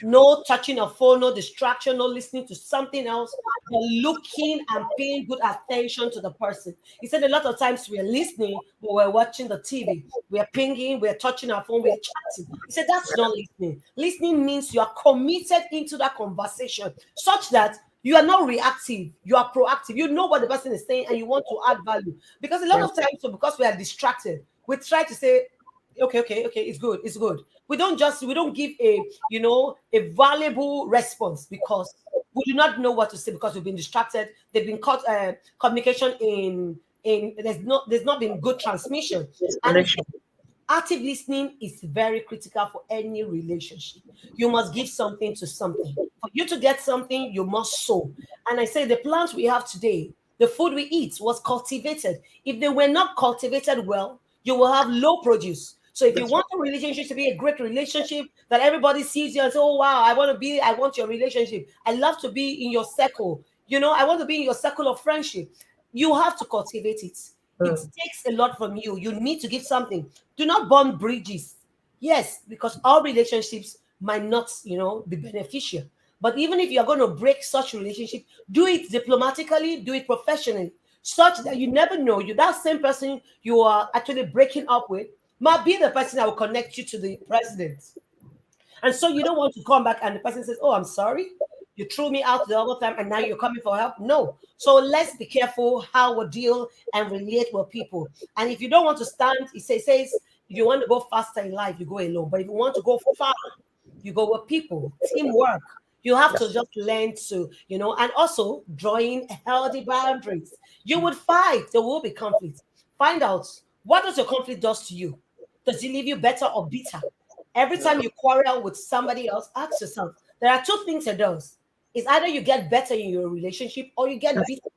no touching of phone, no distraction, no listening to something else, but looking and paying good attention to the person. He said a lot of times we're listening, but we're watching the TV, we're pinging, we're touching our phone, we're chatting. He said that's not listening. Listening means you are committed into that conversation such that you are not reactive, you are proactive. You know what the person is saying and you want to add value. Because a lot of times, so because we are distracted, we try to say, okay, it's good. We don't give a valuable response because we do not know what to say because we've been distracted. They've been caught communication in there's not been good transmission. And active listening is very critical for any relationship. You must give something to something. For you to get something, you must sow. And I say the plants we have today, the food we eat was cultivated. If they were not cultivated well, you will have low produce. So if you want a relationship to be a great relationship that everybody sees you and says, oh, wow, I want your relationship. I love to be in your circle. I want to be in your circle of friendship. You have to cultivate it. It takes a lot from you. You need to give something. Do not burn bridges. Yes, because all relationships might not, be beneficial. But even if you're going to break such relationship, do it diplomatically, do it professionally, such that you never know you that same person you are actually breaking up with might be the person that will connect you to the president. And so you don't want to come back and the person says, "Oh, I'm sorry. You threw me out the other time and now you're coming for help." No. So let's be careful how we deal and relate with people. And if you don't want to stand, says if you want to go faster in life, you go alone. But if you want to go far, you go with people, teamwork. You have to just learn to, and also drawing healthy boundaries. You would fight, there will be conflict. Find out what does your conflict does to you. Does it leave you better or bitter? Every time you quarrel with somebody else, ask yourself. There are two things it does. It's either you get better in your relationship or you get bitter.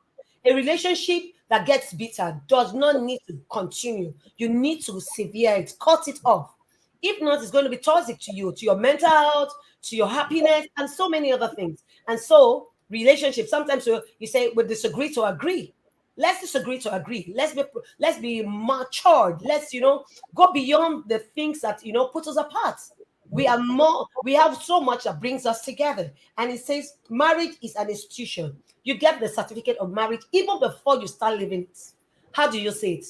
A relationship that gets bitter does not need to continue. You need to sever it, cut it off. If not, it's going to be toxic to you, to your mental health, to your happiness, and so many other things. And so, relationships, sometimes you say we disagree to agree. Let's disagree to agree. Let's be matured. Let's go beyond the things that put us apart. We have so much that brings us together. And it says marriage is an institution. You get the certificate of marriage even before you start living it. How do you say it?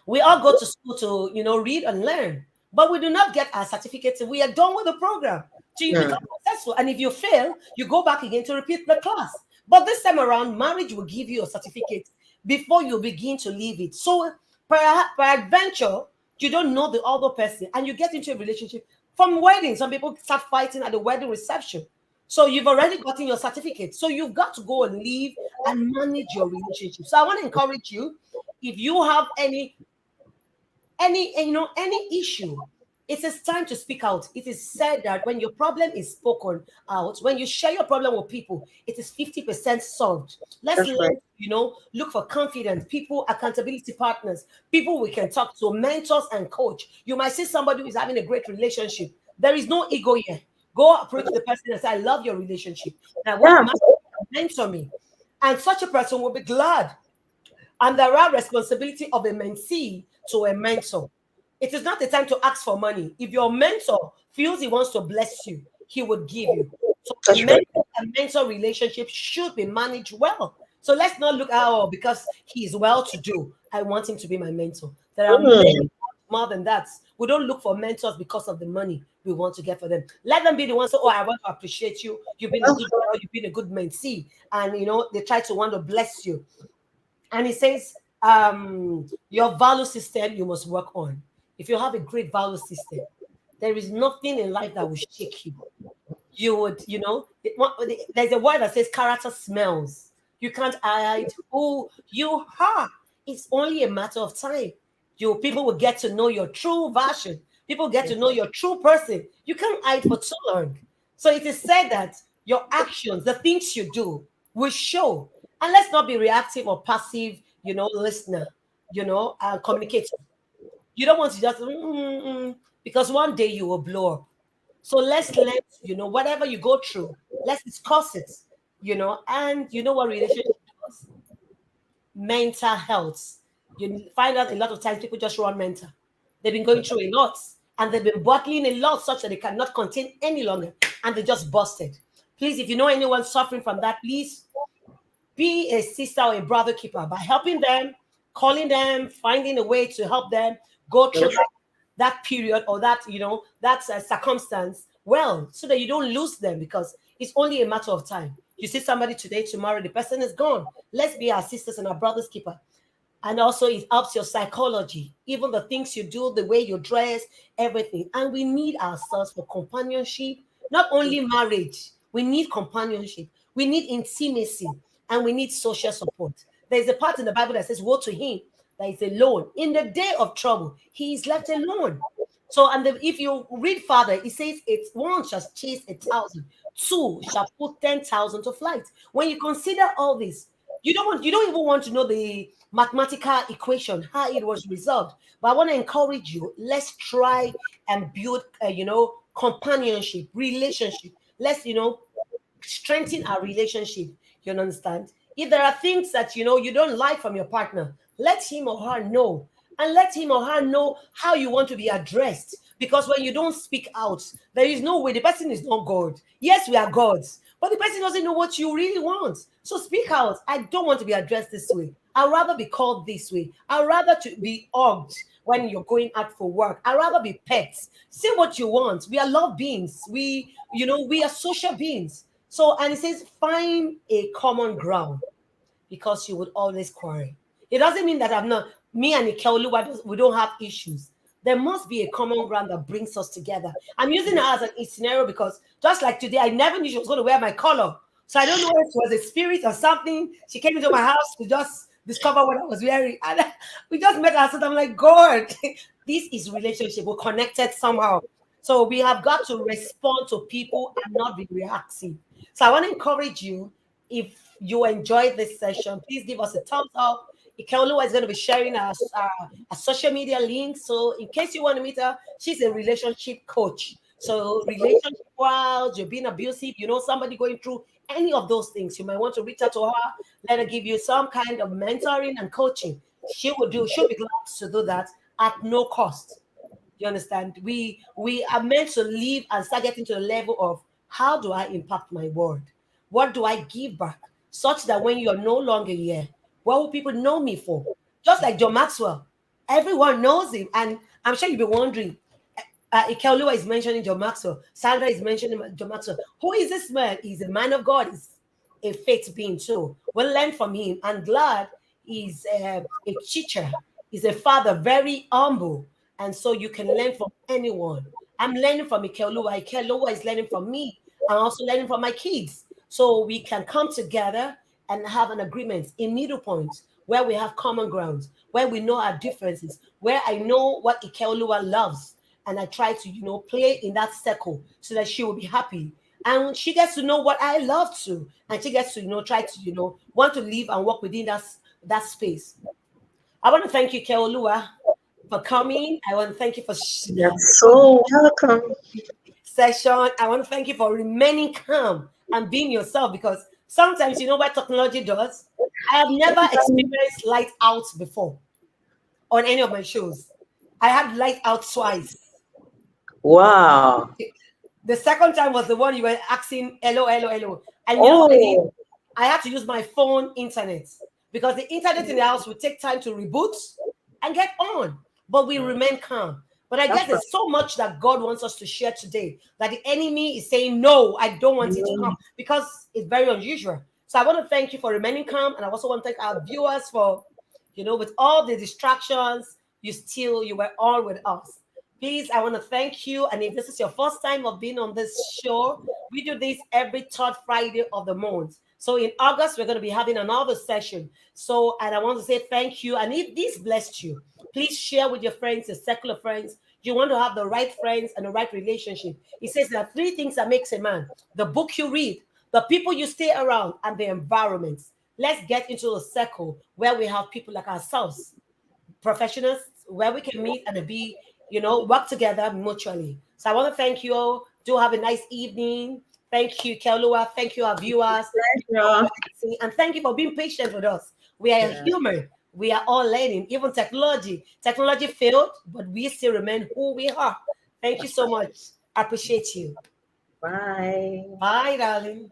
We all go to school to, read and learn, but we do not get our certificates. We are done with the program. So you become successful. And if you fail, you go back again to repeat the class. But this time around, marriage will give you a certificate before you begin to leave it. So per adventure, you don't know the other person and you get into a relationship. From wedding, some people start fighting at the wedding reception. So you've already gotten your certificate. So you've got to go and live and manage your relationship. So I want to encourage you, if you have any issue, it is time to speak out. It is said that when your problem is spoken out, when you share your problem with people, it is 50% solved. Let's That's right. learn, look for confident people, accountability partners, people we can talk to, mentors and coach. You might see somebody who is having a great relationship. There is no ego here. Go approach the person and say, "I love your relationship. And I want Yeah. my mentor me." And such a person will be glad. And there are responsibility of a mentee to a mentor. It is not the time to ask for money. If your mentor feels he wants to bless you, he would give you. So a That's right. mentor and mentor relationship should be managed well. So let's not look at, "Oh, because he is well to do, I want him to be my mentor." There are many Mm. more than that. We don't look for mentors because of the money we want to get for them. Let them be the ones say, "Oh, I want to appreciate you. You've been a good girl. You've been a good mentee." And, they try to want to bless you. And it says, your value system you must work on. If you have a great value system, there is nothing in life that will shake you. You would, there's a word that says character smells. You can't hide who you are. It's only a matter of time. People will get to know your true version. People get to know your true person. You can't hide for too long. So it is said that your actions, the things you do, will show. And let's not be reactive or passive, listener, communicator. You don't want to just because one day you will blow up. So whatever you go through, let's discuss it, and you know what relationship does? Mental health. You find out a lot of times people just run mental. They've been going through a lot and they've been bottling a lot such that they cannot contain any longer and they just busted. Please, if you know anyone suffering from that, please be a sister or a brother keeper by helping them, calling them, finding a way to help them go through that period or that circumstance well, so that you don't lose them, because it's only a matter of time. You see somebody today, tomorrow the person is gone. Let's be our sisters and our brothers keeper. And also it helps your psychology, even the things you do, the way you dress, everything. And we need ourselves for companionship, not only marriage. We need companionship, we need intimacy, and we need social support. There's a part in the Bible that says, "Woe to him that is alone in the day of trouble, he is left alone." So, and if you read further, it says, "It's one shall chase 1,000, two shall put 10,000 to flight." When you consider all this, you don't even want to know the mathematical equation, how it was resolved. But I want to encourage you, let's try and build, companionship, relationship. Let's, strengthen our relationship. You understand? If there are things that, you don't like from your partner, let him or her know. And let him or her know how you want to be addressed. Because when you don't speak out, there is no way. The person is not God. Yes, we are gods, but the person doesn't know what you really want. So speak out. I don't want to be addressed this way. I'd rather be called this way. I'd rather to be hugged when you're going out for work. I'd rather be pets. Say what you want. We are love beings. We are social beings. So, and it says, find a common ground, because you would always quarrel. It doesn't mean that I'm not, me and Ikeoluwa, we don't have issues. There must be a common ground that brings us together. I'm using her as a scenario because just like today, I never knew she was going to wear my color. So I don't know if it was a spirit or something. She came into my house to just discover what I was wearing. And we just met her. So I'm like, God, this is relationship. We're connected somehow. So we have got to respond to people and not be reactive. So I want to encourage you, if you enjoyed this session, please give us a thumbs up. Ikeoluwa is going to be sharing our social media link. So in case you want to meet her, she's a relationship coach. So relationship while you're being abusive, somebody going through any of those things, you might want to reach out to her, let her give you some kind of mentoring and coaching. She'll be glad to do that at no cost. You understand? We are meant to live and start getting to the level of, how do I impact my world? What do I give back? Such that when you're no longer here, what will people know me for? Just like John Maxwell. Everyone knows him. And I'm sure you'll be wondering, Ikeoluwa is mentioning John Maxwell. Sandra is mentioning John Maxwell. Who is this man? He's a man of God. He's a faith being too. We'll learn from him. I'm glad he's a teacher. He's a father, very humble. And so you can learn from anyone. I'm learning from Ikeoluwa. Ikeoluwa is learning from me. I'm also learning from my kids. So we can come together and have an agreement, a middle point, where we have common grounds, where we know our differences, where I know what Ikeoluwa loves, and I try to, play in that circle so that she will be happy. And she gets to know what I love to, and she gets to, try to, want to live and work within that space. I want to thank you, Ikeoluwa, for coming. I want to thank you for You're so welcome. session. I want to thank you for remaining calm and being yourself, because sometimes what technology does. I have never experienced light out before on any of my shows. I had light out twice. Wow. The second time was the one you were asking, hello, hello, hello. And what I did? I had to use my phone internet, because the internet in the house would take time to reboot and get on. But we remain calm. But I guess there's so much that God wants us to share today that the enemy is saying, no, I don't want it to come, because it's very unusual. So I want to thank you for remaining calm. And I also want to thank our viewers for, with all the distractions, you were all with us. Please, I want to thank you. And if this is your first time of being on this show, we do this every third Friday of the month. So in August, we're going to be having another session. So, and I want to say thank you. And if this blessed you, please share with your friends, your secular friends. You want to have the right friends and the right relationship. It says there are 3 things that makes a man: the book you read, the people you stay around, and the environments. Let's get into a circle where we have people like ourselves, professionals, where we can meet and be, work together mutually. So I want to thank you all. Do have a nice evening. Thank you, Ikeoluwa. Thank you, our viewers. And thank you for being patient with us. We are human. We are all learning. Even technology failed, but we still remain who we are. Thank you so much. I appreciate you. Bye. Bye, darling.